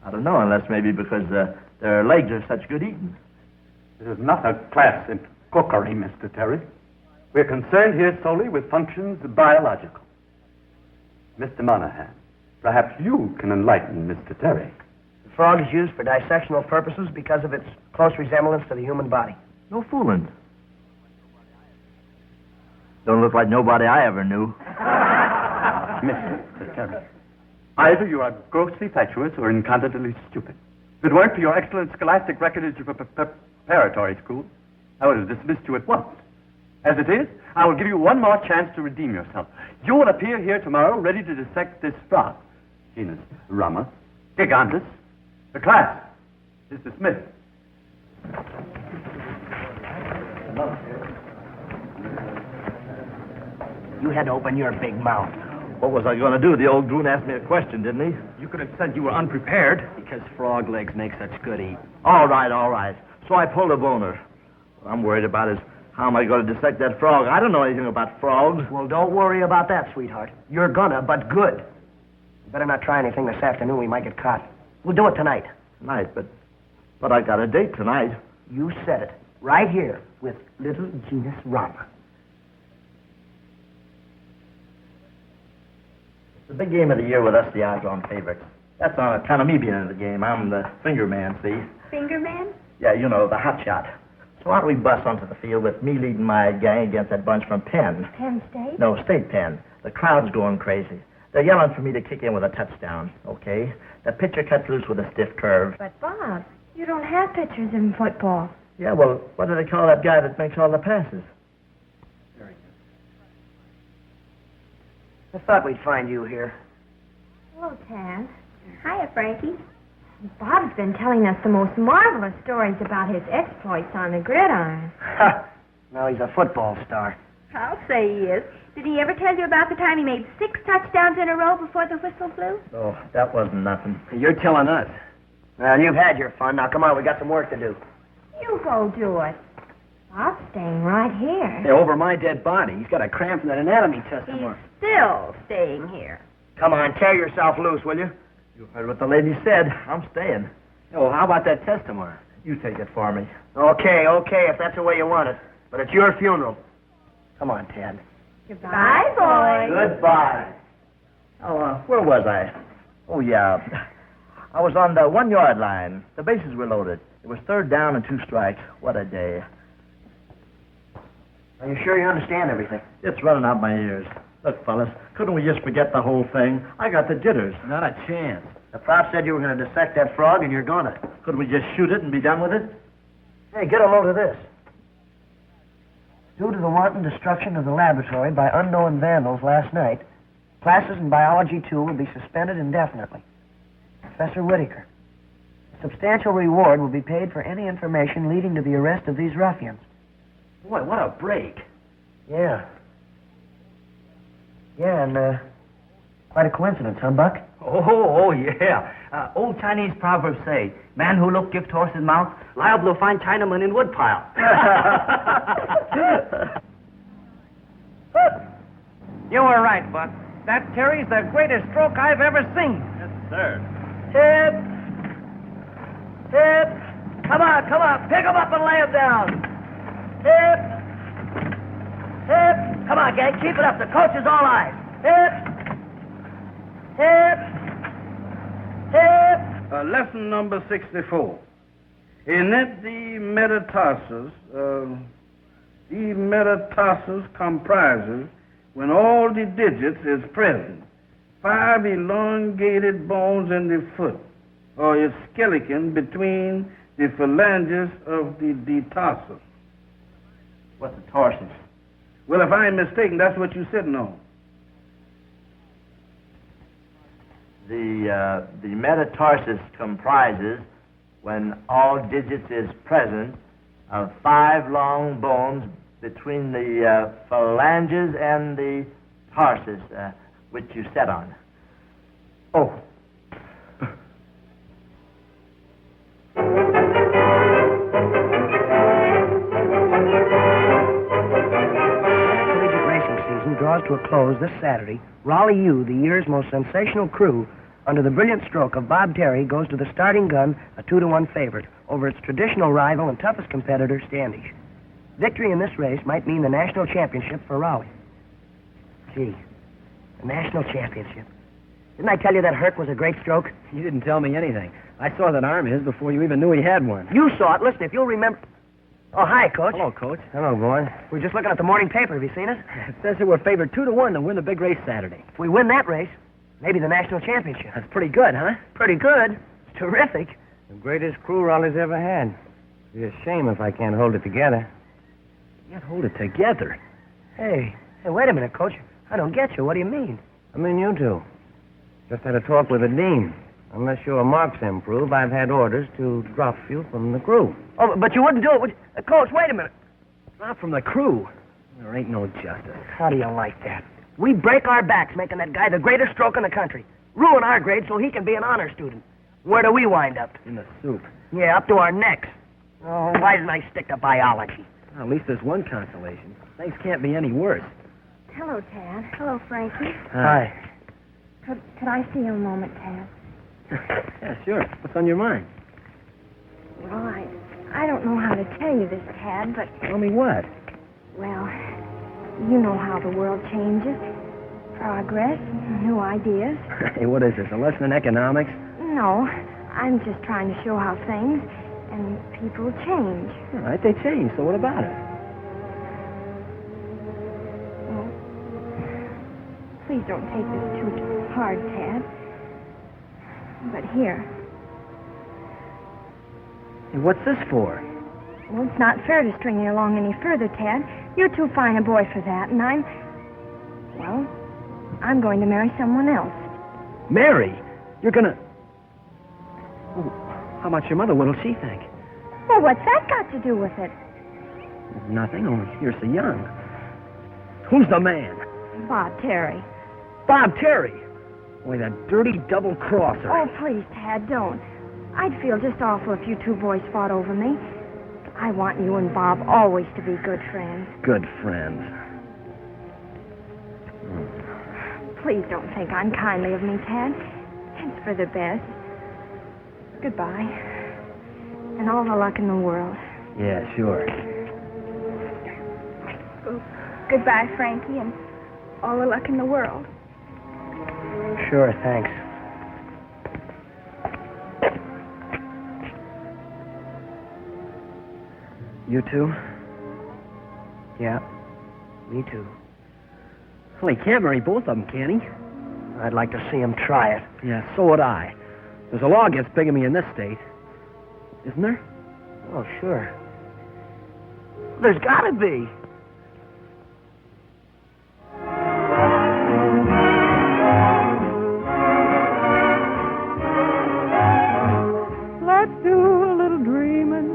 S1: I don't know, unless maybe because their legs are such good eating.
S11: This is not a class in cookery, Mr. Terry. We're concerned here solely with functions biological. Mr. Monahan, perhaps you can enlighten Mr. Terry.
S6: The frog is used for dissectional purposes because of its close resemblance to the human body.
S1: No fooling. Don't look like nobody I ever knew.
S11: Mr. Terry, either you are grossly fatuous or incontinently stupid. If it weren't for your excellent scholastic record at your preparatory school, I would have dismissed you at once. As it is, I will give you one more chance to redeem yourself. You will appear here tomorrow ready to dissect this frog. Genus Rama, Gigantus. The class is dismissed.
S6: You had to open your big mouth.
S1: What was I going to do? The old goon asked me a question, didn't he?
S4: You could have said you were unprepared.
S1: Because frog legs make such good eat. All right. So I pulled a boner. What I'm worried about is how am I going to dissect that frog? I don't know anything about frogs.
S6: Well, don't worry about that, sweetheart. You're gonna, but good. You better not try anything this afternoon. We might get caught. We'll do it tonight.
S1: Tonight, but I got a date tonight.
S6: You said it. Right here with little genus Rama.
S1: It's the big game of the year with us, the odds-on favorites. That's on account of me being in the game. I'm the finger man, see?
S7: Finger man?
S1: Yeah, you know, the hot shot. So why don't we bust onto the field with me leading my gang against that bunch from Penn?
S7: Penn State?
S1: No, State Penn. The crowd's going crazy. They're yelling for me to kick in with a touchdown, okay? The pitcher cuts loose with a stiff curve.
S7: But, Bob, you don't have pitchers in football.
S1: Yeah, well, what do they call that guy that makes all the passes?
S6: I thought we'd find you here.
S7: Hello, Tad. Hiya, Frankie. Bob's been telling us the most marvelous stories about his exploits on the gridiron.
S6: Now he's a football star.
S8: I'll say he is. Did he ever tell you about the time he made 6 touchdowns in a row before the whistle blew?
S1: Oh, that wasn't nothing.
S4: You're telling us.
S6: Well, you've had your fun. Now, come on, we got some work to do.
S7: You go do it. Bob's staying right here.
S4: They're over my dead body. He's got a cramp from that anatomy test
S8: He's
S4: tomorrow.
S8: still staying here.
S6: Come on, tear yourself loose, will you?
S1: You heard what the lady said. I'm staying.
S4: Oh, how about that test tomorrow?
S1: You take it for me.
S6: Okay, if that's the way you want it. But it's your funeral. Come on, Ted.
S8: Goodbye, boy.
S1: Goodbye. Oh, where was I? Oh, yeah. I was on the 1-yard line. The bases were loaded. It was 3rd down and 2 strikes. What a day.
S6: Are you sure you understand everything?
S1: It's running out my ears. Look, fellas, couldn't we just forget the whole thing? I got the jitters.
S4: Not a chance.
S6: The prop said you were going to dissect that frog, and you're gonna.
S1: Couldn't we just shoot it and be done with it?
S6: Hey, get a load of this. Due to the wanton destruction of the laboratory by unknown vandals last night, classes in Biology 2 will be suspended indefinitely. Professor Whittaker. A substantial reward will be paid for any information leading to the arrest of these ruffians.
S4: Boy, what a break.
S6: Yeah. Yeah, and quite a coincidence, huh, Buck?
S2: Oh, yeah. Old Chinese proverbs say, man who look gift horse his mouth, liable to find Chinaman in woodpile.
S5: You were right, Buck. That Terry's the greatest stroke I've ever seen.
S11: Yes, sir.
S6: Hip! Hip! Come on. Pick him up and lay him down. Hip. Come on, gang. Keep it up. The coach is all eyes. Hip.
S4: Lesson number 64. In the metatarsus comprises, when all the digits is present, 5 elongated bones in the foot, or its skeleton between the phalanges of the tarsus.
S5: What's a tarsus?
S4: Well, if I ain't mistaken, that's what you're sitting on.
S5: The metatarsus comprises, when all digits is present, of 5 long bones between the phalanges and the tarsus, which you sat on.
S6: Oh. Collegiate racing season draws to a close this Saturday. Rawley U, the year's most sensational crew, under the brilliant stroke of Bob Terry, goes to the starting gun, a 2-1 favorite, over its traditional rival and toughest competitor, Standish. Victory in this race might mean the national championship for Raleigh. Gee, the national championship. Didn't I tell you that Herc was a great stroke?
S1: You didn't tell me anything. I saw that arm of his before you even knew he had one.
S6: You saw it. Listen, if you'll remember... Oh, hi, Coach.
S1: Hello, Coach. Hello, boy.
S6: We're just looking at the morning paper. Have you seen it?
S1: It says that we're favored 2-1 to win the big race Saturday.
S6: If we win that race, maybe the national championship.
S1: That's pretty good, huh?
S6: Pretty good. It's terrific.
S3: The greatest crew Raleigh's ever had. It'd be a shame if I can't hold it together.
S1: Can't hold it together.
S6: Hey, wait a minute, Coach. I don't get you. What do you mean?
S3: I mean, you two. Just had a talk with the dean. Unless your marks improve, I've had orders to drop you from the crew.
S6: Oh, but you wouldn't do it, would you? Coach, wait a minute.
S1: Not from the crew. There ain't no justice.
S6: How do you like that? We break our backs making that guy the greatest stroke in the country. Ruin our grade so he can be an honor student. Where do we wind up?
S1: In the soup.
S6: Yeah, up to our necks. Oh, why didn't I stick to biology?
S1: Well, at least there's one consolation. Things can't be any worse.
S7: Hello, Tad. Hello, Frankie.
S6: Hi.
S7: Could I see you a moment, Tad?
S1: Yeah, sure. What's on your mind?
S7: Well, I don't know how to tell you this, Tad, but...
S1: Tell me what?
S7: Well, you know how the world changes. Progress, new ideas.
S1: Hey, what is this, a lesson in economics?
S7: No, I'm just trying to show how things and people change.
S1: All right, they change, so what about it?
S7: Well, please don't take this too hard, Tad. But here.
S1: Hey, what's this for?
S7: Well, it's not fair to string you along any further, Tad. You're too fine a boy for that, and I'm going to marry someone else.
S1: Mary? You're gonna... Oh, how about your mother? What'll she think?
S7: Well, what's that got to do with it?
S1: Nothing, only you're so young. Who's the man?
S7: Bob Terry.
S1: Bob Terry? Boy, that dirty double-crosser.
S7: Oh, please, Tad, don't. I'd feel just awful if you two boys fought over me. I want you and Bob always to be good friends.
S1: Good friends.
S7: Please don't think unkindly of me, Tad. It's for the best. Goodbye. And all the luck in the world.
S1: Yeah, sure.
S8: Goodbye, Frankie, and all the luck in the world.
S6: Sure, thanks.
S1: You too?
S6: Yeah, me too.
S1: Well, he can't marry both of them, can he?
S6: I'd like to see him try it.
S1: Yeah, so would I. There's a law against bigamy in this state. Isn't there?
S6: Oh, sure. There's got to be.
S10: Let's do a little dreaming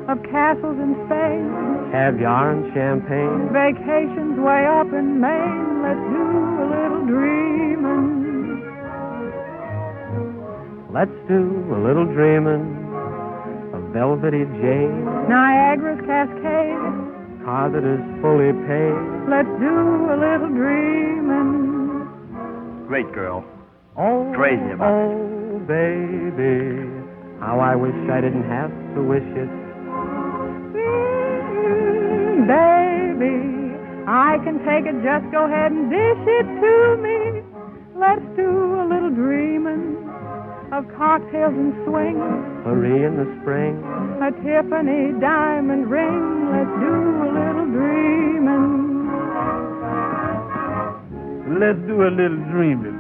S10: of castles in Spain,
S3: Caviar and champagne.
S10: vacations way up in Maine. Let's do a little dreaming.
S3: Let's do a little dreaming of velvety jade,
S10: Niagara's cascade.
S3: car that is fully paid.
S10: Let's do a little dreaming.
S5: Great girl.
S3: Oh,
S5: Crazy about it.
S3: oh, baby,
S12: How I wish I didn't have to wish it.
S10: Baby, I can take it, just go ahead and dish it to me. Let's do a little dreaming of cocktails and swing.
S12: Marie in the spring.
S10: A Tiffany diamond ring. Let's do a little dreaming.
S4: Let's do a little dreaming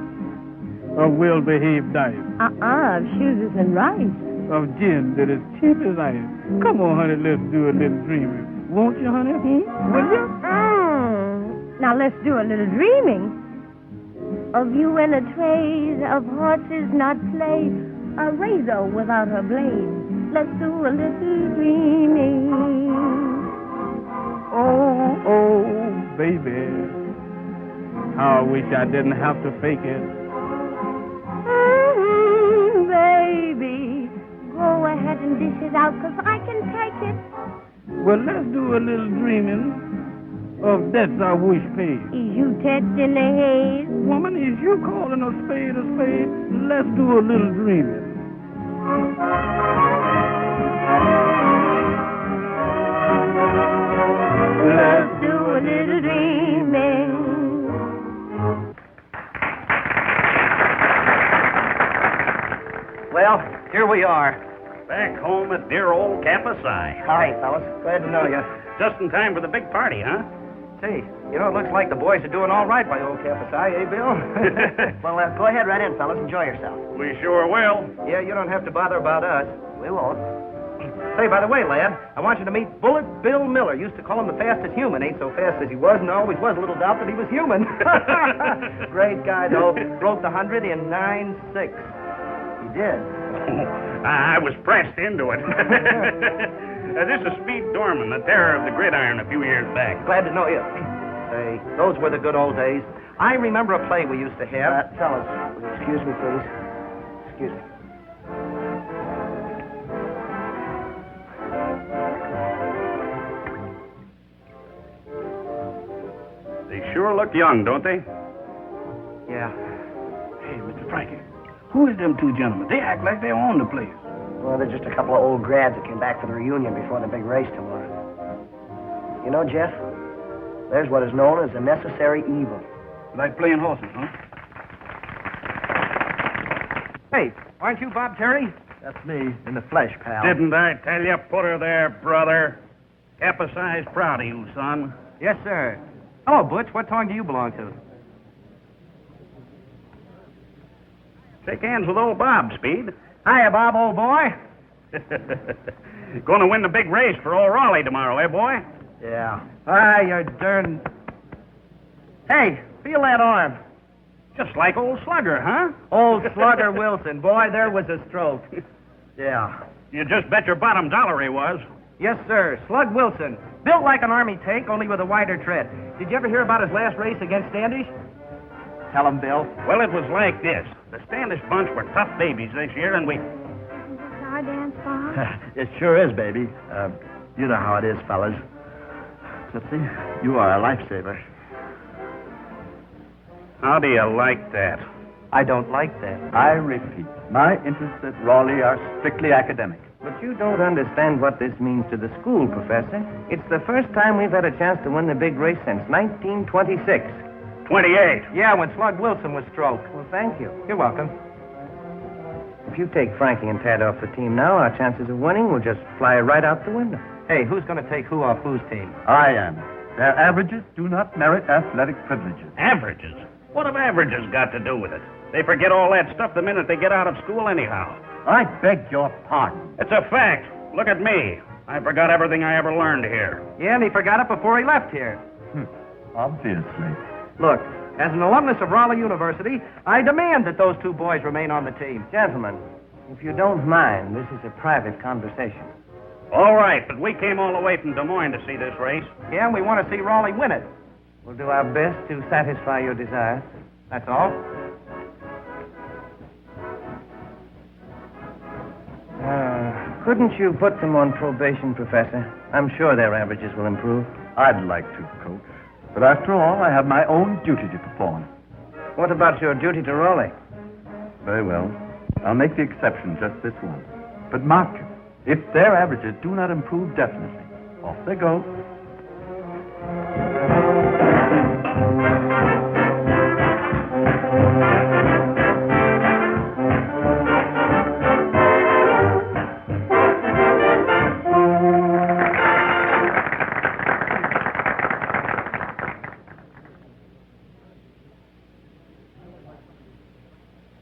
S4: of well-behaved diet.
S10: Of shoes and rice.
S4: Of gin that is cheap as ice. Come on, honey, let's do a little dreaming. Won't you, honey? Will you?
S10: Now let's do a little dreaming of you in a trays of horses not played, a razor without a blade. Let's do a little dreaming.
S4: Oh, baby, how I wish I didn't have to fake it.
S10: Baby, go ahead and dish it out, 'cause I can take it.
S4: Well, let's do a little dreaming of debts I wish paid.
S10: Is you testing the haze?
S4: Woman, is you calling a spade a spade? Let's do a little dreaming.
S10: Let's do a little dreaming.
S2: Well, here we are.
S13: Back home at dear old Kappa Psi.
S2: Hi, fellas. Glad to know you.
S13: Just in time for the big party, huh?
S2: Say, you know, it looks like the boys are doing all right by old Kappa Psi, eh, Bill? Well, go ahead right in, fellas. Enjoy yourself.
S13: We sure will.
S2: Yeah, you don't have to bother about us.
S6: We won't.
S2: Say, by the way, lad, I want you to meet Bullet Bill Miller. Used to call him the fastest human. Ain't so fast as he was, and always was a little doubt that he was human. Great guy, though. Broke the 100 in 9.6. He did.
S13: I was pressed into it. This is Speed Dorman, the terror of the gridiron a few years back.
S2: Glad to know you. Say, those were the good old days. I remember a play we used to have.
S6: Fellas, will you excuse me, please? Excuse me.
S13: They sure look young, don't they?
S2: Yeah.
S4: Hey, Mr. Frankie, who is them two gentlemen? They act like they own the place.
S6: Well, they're just a couple of old grads that came back for the reunion before the big race tomorrow. You know, Jeff, there's what is known as a necessary evil.
S4: Like playing horses, huh?
S2: Hey, aren't you Bob Terry?
S5: That's me, in the flesh, pal.
S13: Didn't I tell you? Put her there, brother. Kappa Psi's proud of you, son.
S2: Yes, sir. Hello, Butch. What tongue do you belong to?
S13: Shake hands with old Bob, Speed.
S2: Hiya, Bob, old boy.
S13: Going to win the big race for old Rawley tomorrow, eh, boy?
S2: Yeah. Ah, you're darn... Hey, feel that arm.
S13: Just like old Slugger, huh?
S2: Old Slugger Wilson. Boy, there was a stroke. Yeah.
S13: You just bet your bottom dollar he was.
S2: Yes, sir. Slug Wilson. Built like an army tank, only with a wider tread. Did you ever hear about his last race against Standish?
S5: Tell him, Bill.
S13: Well, it was like this. The Standish bunch were tough babies this year, and we...
S7: Our dance, Bob?
S5: It sure is, baby. You know how it is, fellas. Tootsie, you are a lifesaver.
S13: How do you like that?
S2: I don't like that.
S11: I repeat, my interests at Rawley are strictly academic.
S3: But you don't understand what this means to the school, Professor. It's the first time we've had a chance to win the big race since 1926.
S13: 28.
S2: Yeah, when Slug Wilson was stroked.
S3: Well, thank you.
S2: You're welcome.
S3: If you take Frankie and Tad off the team now, our chances of winning will just fly right out the window.
S2: Hey, who's going to take who off whose team?
S11: I am. Their averages do not merit athletic privileges.
S13: Averages? What have averages got to do with it? They forget all that stuff the minute they get out of school anyhow.
S11: I beg your pardon.
S13: It's a fact. Look at me. I forgot everything I ever learned here.
S2: Yeah, and he forgot it before he left here.
S11: Obviously.
S2: Look, as an alumnus of Rawley University, I demand that those two boys remain on the team.
S3: Gentlemen, if you don't mind, this is a private conversation.
S13: All right, but we came all the way from Des Moines to see this race.
S2: Yeah, and we want to see Rawley win it.
S3: We'll do our best to satisfy your desires.
S2: That's all.
S3: Couldn't you put them on probation, Professor? I'm sure their averages will improve.
S11: I'd like to, Coach. But after all, I have my own duty to perform.
S3: What about your duty to Rawley?
S11: Very well. I'll make the exception just this once. But mark you, if their averages do not improve definitely, off they go.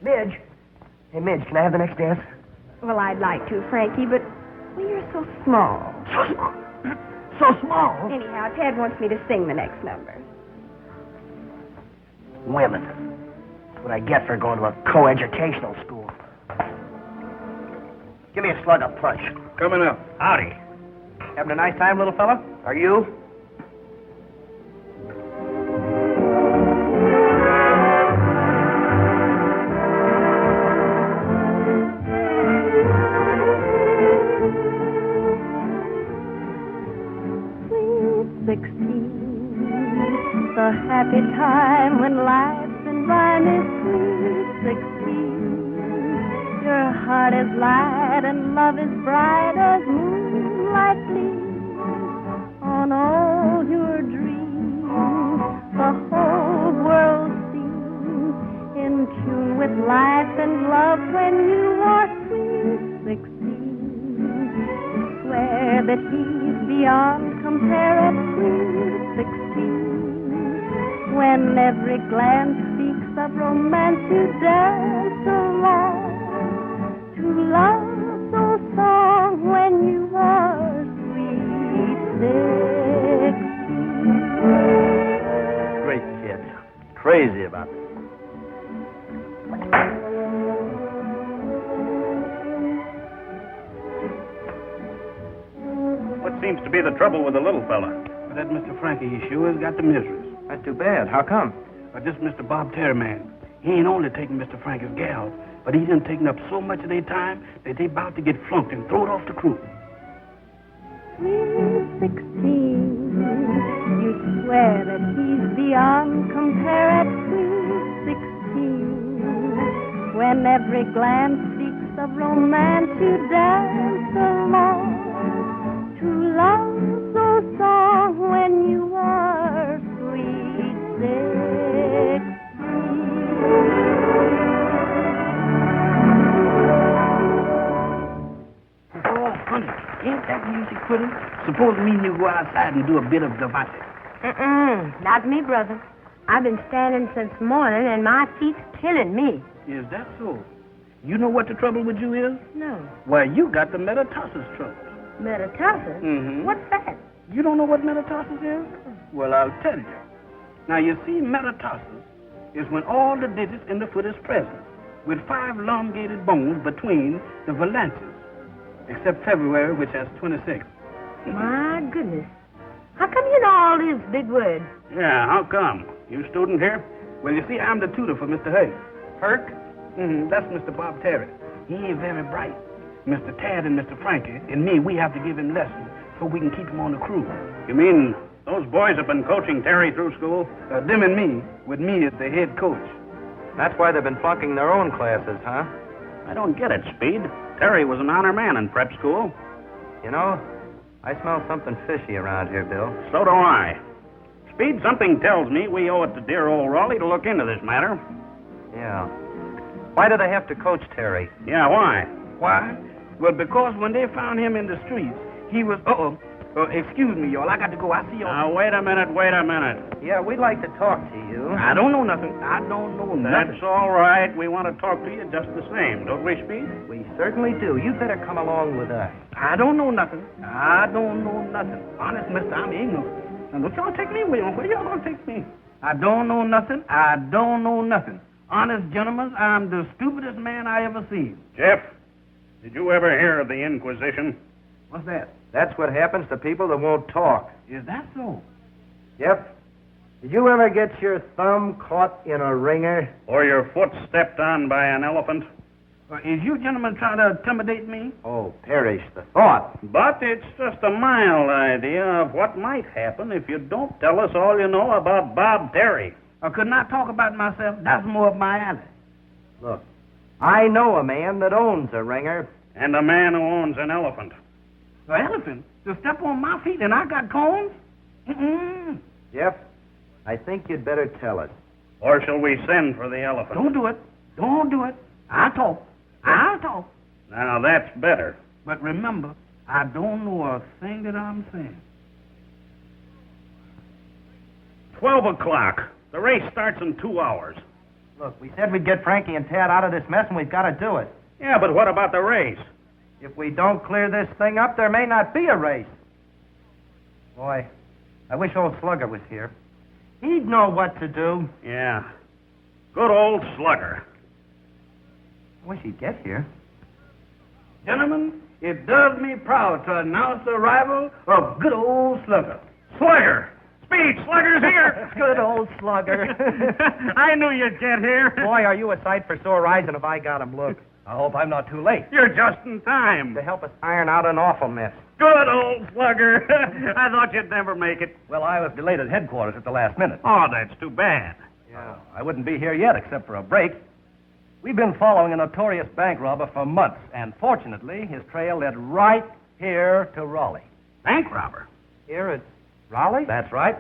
S6: Midge. Hey, Midge, can I have the next dance?
S8: Well, I'd like to, Frankie, but well, you're so small.
S6: So small. So small.
S8: Anyhow, Ted wants me to sing the next number.
S6: Women. That's what I get for going to a co-educational school. Give me a slug of punch.
S2: Coming up.
S13: Howdy.
S2: Having a nice time, little fella?
S6: Are you?
S10: The happy time when life's environment is sweet 16. Your heart is light and love is bright as moonlight gleams on all your dreams. The whole world seems in tune with life and love when you are sweet 16. Swear that he's beyond compare at sweet 16. When every glance speaks of romance, you dance along to love's song when you are sweet 16.
S5: Great kid. Crazy about it.
S13: What seems to be the trouble with the little fella?
S4: That Mr. Frankie, he sure has got the miseries.
S3: That's too bad. How come?
S4: This Mr. Bob Terry man, he ain't only taking Mr. Frankie's gal, but he done taken up so much of their time that they about to get flunked and thrown off the crew.
S10: Sweet 16, you swear that he's beyond compare at sweet 16. When every glance speaks of romance, you dance along to love's song when you are sweet 16.
S4: Oh, honey, ain't that music pretty? Suppose me and you go outside and do a bit of Devante.
S14: Not me, brother. I've been standing since morning, and my feet's killing me.
S4: Is that so? You know what the trouble with you is?
S14: No.
S4: Well, you got the metatarsus trouble.
S14: Metatarsus?
S4: Mm-hmm.
S14: What's that?
S4: You don't know what metatarsus is? Well, I'll tell you. Now, you see, metatarsus is when all the digits in the foot is present, with 5 elongated bones between the phalanges, except February, which has 26.
S14: My goodness. How come you know all these big words?
S13: Yeah, how come? You student here?
S4: Well, you see, I'm the tutor for Mr. Hay. Herc? That's Mr. Bob Terry. He ain't very bright. Mr. Tad and Mr. Frankie and me, we have to give him lessons so we can keep him on the crew.
S13: You mean those boys have been coaching Terry through school?
S4: Them and me, with me as the head coach.
S3: That's why they've been flunking their own classes, huh?
S13: I don't get it, Speed. Terry was an honor man in prep school.
S3: You know, I smell something fishy around here, Bill.
S13: So do I. Speed, something tells me we owe it to dear old Rawley to look into this matter.
S3: Yeah. Why do they have to coach Terry?
S13: Yeah, why?
S4: Why? Well, because when they found him in the streets, he was... excuse me, y'all. I got to go. I see y'all.
S13: Now, wait a minute.
S3: Yeah, we'd like to talk to you.
S4: I don't know nothing. Nothing.
S13: That's all right. We want to talk to you just the same, don't we, Speed?
S3: We certainly do. You'd better come along with us.
S4: I don't know nothing. Honest, mister, I'm ignorant. Now, don't y'all take me away. Where y'all gonna take me? I don't know nothing. Honest, gentlemen, I'm the stupidest man I ever seen.
S13: Jeff, did you ever hear of the Inquisition?
S4: What's that?
S3: That's what happens to people that won't talk.
S4: Is that so?
S3: Yep. Did you ever get your thumb caught in a ringer?
S13: Or your foot stepped on by an elephant?
S4: Is you gentlemen trying to intimidate me?
S3: Oh, perish the thought.
S13: But it's just a mild idea of what might happen if you don't tell us all you know about Bob Terry.
S4: I could not talk about myself. That's more of my alley.
S3: Look, I know a man that owns a ringer.
S13: And a man who owns an elephant.
S4: The elephant? To step on my feet and I got corns?
S2: Jeff, I think you'd better tell us.
S13: Or shall we send for the elephant?
S4: Don't do it. Don't do it. I'll talk. I'll talk.
S13: Now, that's better.
S4: But remember, I don't know a thing that I'm saying.
S13: 12 o'clock. The race starts in 2 hours.
S2: Look, we said we'd get Frankie and Tad out of this mess, and we've got to do it.
S13: Yeah, but what about the race?
S2: If we don't clear this thing up, there may not be a race. Boy, I wish old Slugger was here. He'd know what to do.
S13: Yeah. Good old Slugger.
S2: I wish he'd get here.
S4: Gentlemen, it does me proud to announce the arrival of good old Slugger.
S13: Slugger! Speed! Slugger's here!
S2: Good old Slugger.
S13: I knew you'd get here.
S2: Boy, are you a sight for sore eyes, and have I got him. Look, I hope I'm not too late.
S13: You're just in time.
S2: To help us iron out an awful mess.
S13: Good old Slugger. I thought you'd never make it.
S1: Well, I was delayed at headquarters at the last minute.
S13: Oh, that's too bad.
S1: Yeah, I wouldn't be here yet except for a break. We've been following a notorious bank robber for months, and fortunately, his trail led right here to Raleigh.
S13: Bank robber?
S2: Here at Raleigh?
S1: That's right.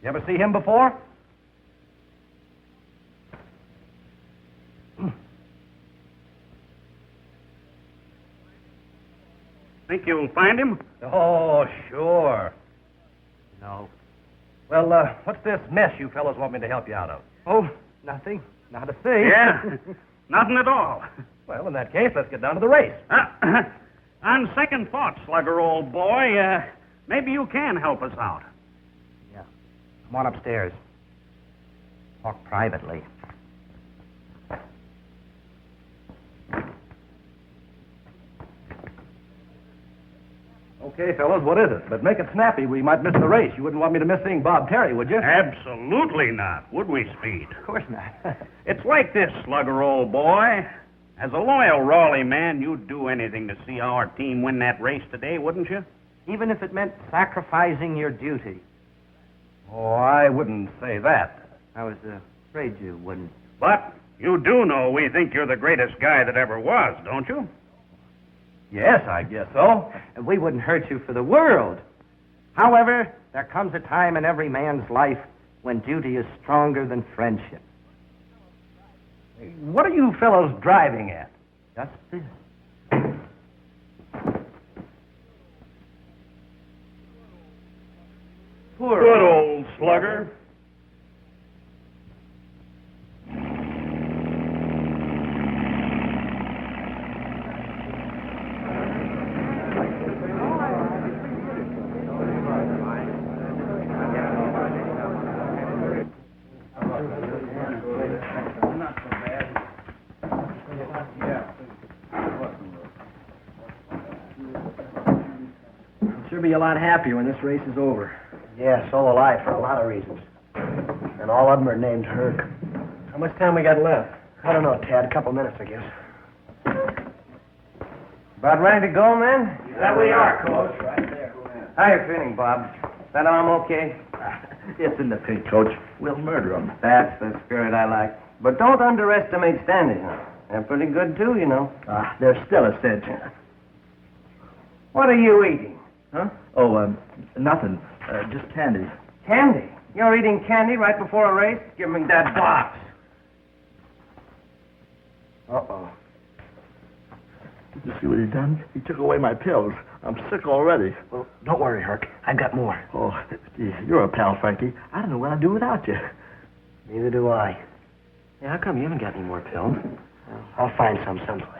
S1: You ever see him before?
S13: Think you'll find him?
S1: Oh, sure. No. Well, what's this mess you fellows want me to help you out of?
S2: Oh, nothing. Not a thing.
S13: Yeah, nothing at all.
S1: Well, in that case, let's get down to the race.
S13: On second thought, Slugger, old boy, maybe you can help us out.
S2: Yeah. Come on upstairs. Talk privately.
S1: Okay, fellows, what is it? But make it snappy. We might miss the race. You wouldn't want me to miss seeing Bob Terry, would you?
S13: Absolutely not, would we, Speed?
S2: Of course not.
S13: It's like this, Slugger, old boy. As a loyal Rawley man, you'd do anything to see our team win that race today, wouldn't you?
S2: Even if it meant sacrificing your duty.
S1: Oh, I wouldn't say that.
S2: I was afraid you wouldn't.
S13: But you do know we think you're the greatest guy that ever was, don't you?
S1: Yes, I guess so.
S2: We wouldn't hurt you for the world. However, there comes a time in every man's life when duty is stronger than friendship.
S1: What are you fellows driving at?
S2: Just this.
S13: Good old Slugger.
S6: Sure be a lot happier when this race is over.
S2: Yeah, so will I, for a lot of reasons. And all of them are named Herc.
S6: How much time we got left?
S2: I don't know, Tad. A couple minutes, I guess.
S3: About ready to go, man?
S2: That we are, Coach. Right there.
S3: How you feeling, Bob? That arm okay?
S2: It's in the pink, Coach. We'll murder them.
S3: That's the spirit I like. But don't underestimate Standish now. They're pretty good, too, you know.
S2: They're still a cinch.
S3: What are you eating?
S2: Huh? Oh, nothing. Just candy.
S3: Candy? You're eating candy right before a race? Give me that box.
S2: Uh-oh.
S5: You see what he done? He took away my pills. I'm sick already.
S6: Well, don't worry, Herc. I've got more.
S5: Oh, gee, you're a pal, Frankie. I don't know what I'd do without you.
S6: Neither do I. Yeah, how come you haven't got any more pills? Well, I'll find some someplace.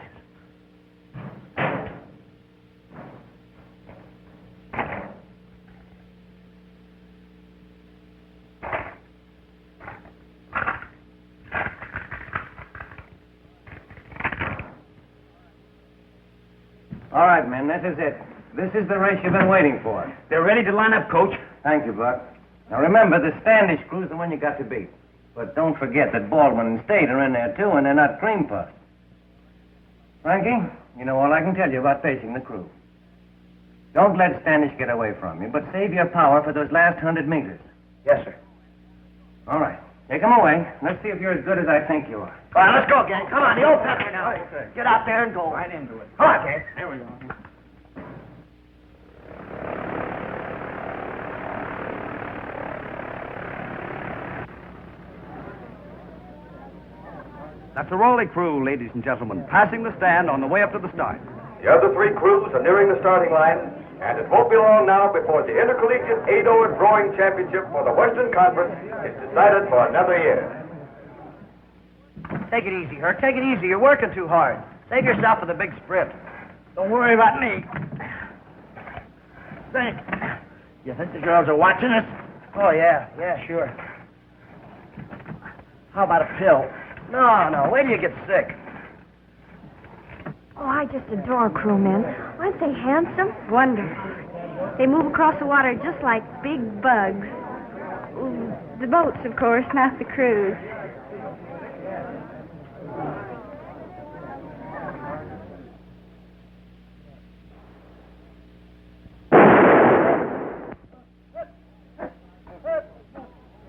S3: All right, men, this is it. This is the race you've been waiting for.
S2: They're ready to line up, Coach.
S3: Thank you, Buck. Now remember, the Standish crew's the one you got to beat. But don't forget that Baldwin and State are in there, too, and they're not cream puffs. Frankie, you know all I can tell you about facing the crew. Don't let Standish get away from you, but save your power for those last 100 meters.
S2: Yes, sir.
S3: All right. Take him away. Let's see if you're as good as I think you are.
S6: All right, let's go, gang. Come on, the old pepper now. Get out there and go.
S5: Right into it.
S6: Come on, gang.
S5: There we go.
S2: That's the Rawley crew, ladies and gentlemen, passing the stand on the way up to the start.
S15: The other three crews are nearing the starting line, and it won't be long now before the Intercollegiate 8-oar Drawing Championship for the Western Conference is decided for another year.
S6: Take it easy, Herc. Take it easy. You're working too hard. Save yourself for the big sprint. Don't worry about me.
S5: You think the girls are watching us?
S6: Oh, yeah, sure. How about a pill? No, wait till you get sick.
S7: Oh, I just adore crewmen. Aren't they handsome? Wonderful. They move across the water just like big bugs. Ooh, the boats, of course, not the crews.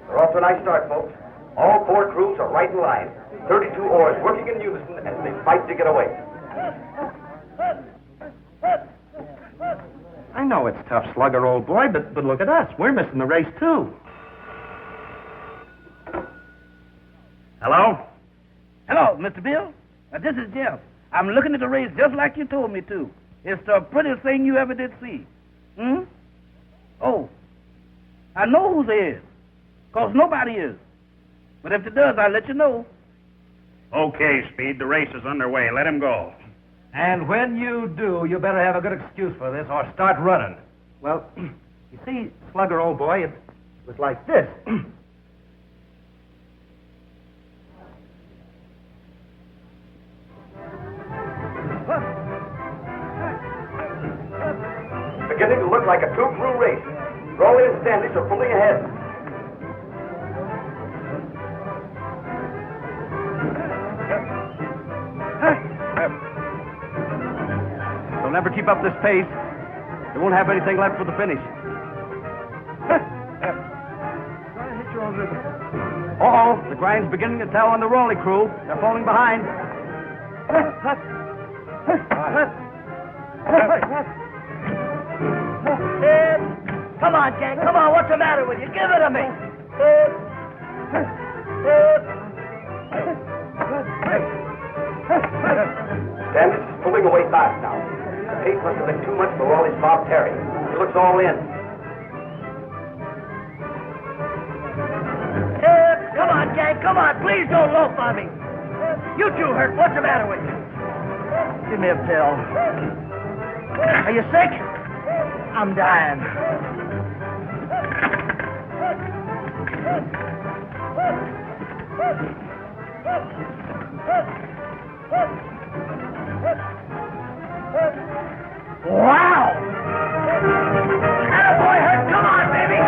S15: We're off to a nice start, folks. All four crews are right in line. 32 oars working in unison as they fight to get away.
S2: I know it's tough, slugger, old boy, but look at us. We're missing the race, too.
S5: Hello?
S4: Hello, Mr. Bill. This is Jeff. I'm looking at the race just like you told me to. It's the prettiest thing you ever did see. Oh, I know who there is, 'cause nobody is. But if it does, I'll let you know.
S13: Okay, Speed, the race is underway. Let him go.
S2: And when you do, you better have a good excuse for this or start running. Well, you see, slugger, old boy, it was like this.
S15: Beginning to look like a two-crew race. Rawley and Standish are pulling ahead.
S2: They'll never keep up this pace. They won't have anything left for the finish. Uh-oh, the grind's beginning to tell on the Rawley crew. They're falling behind.
S6: Come on, gang. Come on. What's the matter with you? Give it to me.
S15: Standish is pulling away fast now. The pace must have been too much for Rawley's Bob Terry. He looks all in.
S6: Come on, gang. Come on. Please don't loaf on me. You two, Hurt. What's the matter with you? Give me a pill. Are you sick? I'm dying. Wow! Attaboy, Hurt! Come on, baby!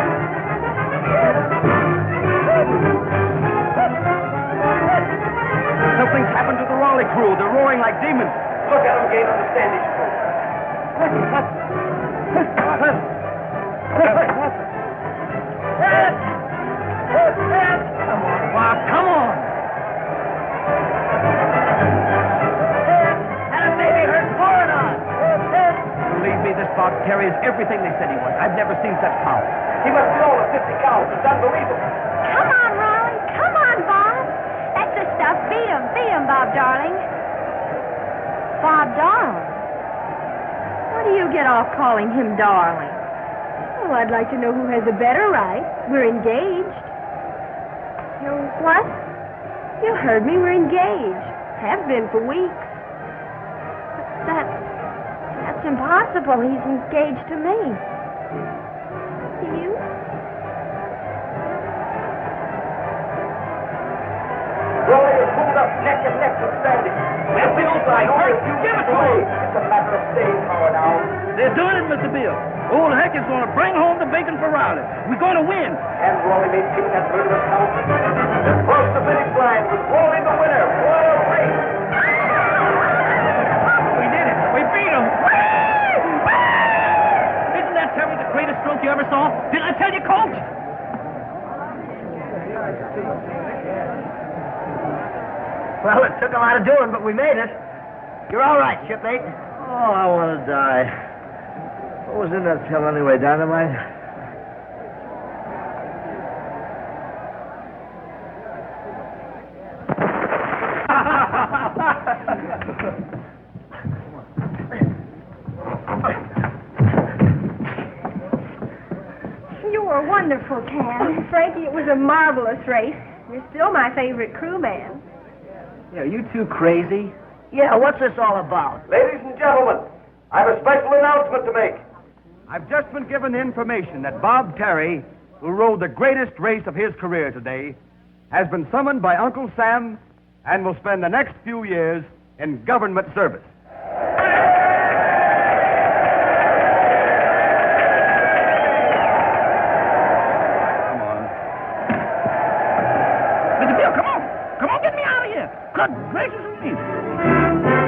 S2: Something's happened to the Rawley crew. They're roaring like demons.
S15: Look at them gain on the Standish crew.
S6: Come on, Bob, come on! And it may be Hurt pouring on!
S2: Believe me, this Bob Terry is everything they said he was. I've never seen such power.
S15: He must be over 50 cows. It's unbelievable.
S14: Come on, Rawley. Come on, Bob. That's the stuff. Beat him, Bob, darling. Bob, darling.
S7: Why do you get off calling him darling? Oh, I'd like to know who has a better right. We're engaged. You what? You heard me. We're engaged. Have been for weeks. That's impossible. He's engaged to me. To you?
S15: Rawley is pulled up neck and neck with Standish.
S2: That's the old guy. Hurt, you give it to me.
S15: It's a matter of staying power now.
S4: They're doing it, Mr. Bill. Old Heck is going to bring home the bacon for Rawley. We're going to win.
S15: And Rawley may keep that murderous count. Across the finish line with Rawley the winner. What a race!
S2: We did it. We beat him. Isn't that Terry the greatest stroke you ever saw? Did I tell you, Coach?
S6: Well, it took a lot of doing, but we made it. You're all right, shipmate.
S5: Oh, I want to die. What was in that pill anyway, dynamite?
S8: You were wonderful, Cam. Frankie, it was a marvelous race. You're still my favorite crewman.
S5: Yeah, are you two crazy?
S6: Yeah, what's this all about?
S15: Ladies and gentlemen, I have a special announcement to make.
S2: I've just been given the information that Bob Terry, who rode the greatest race of his career today, has been summoned by Uncle Sam and will spend the next few years in government service.
S13: Mr. Bill, come on. Come on, get me out of here. Good gracious me.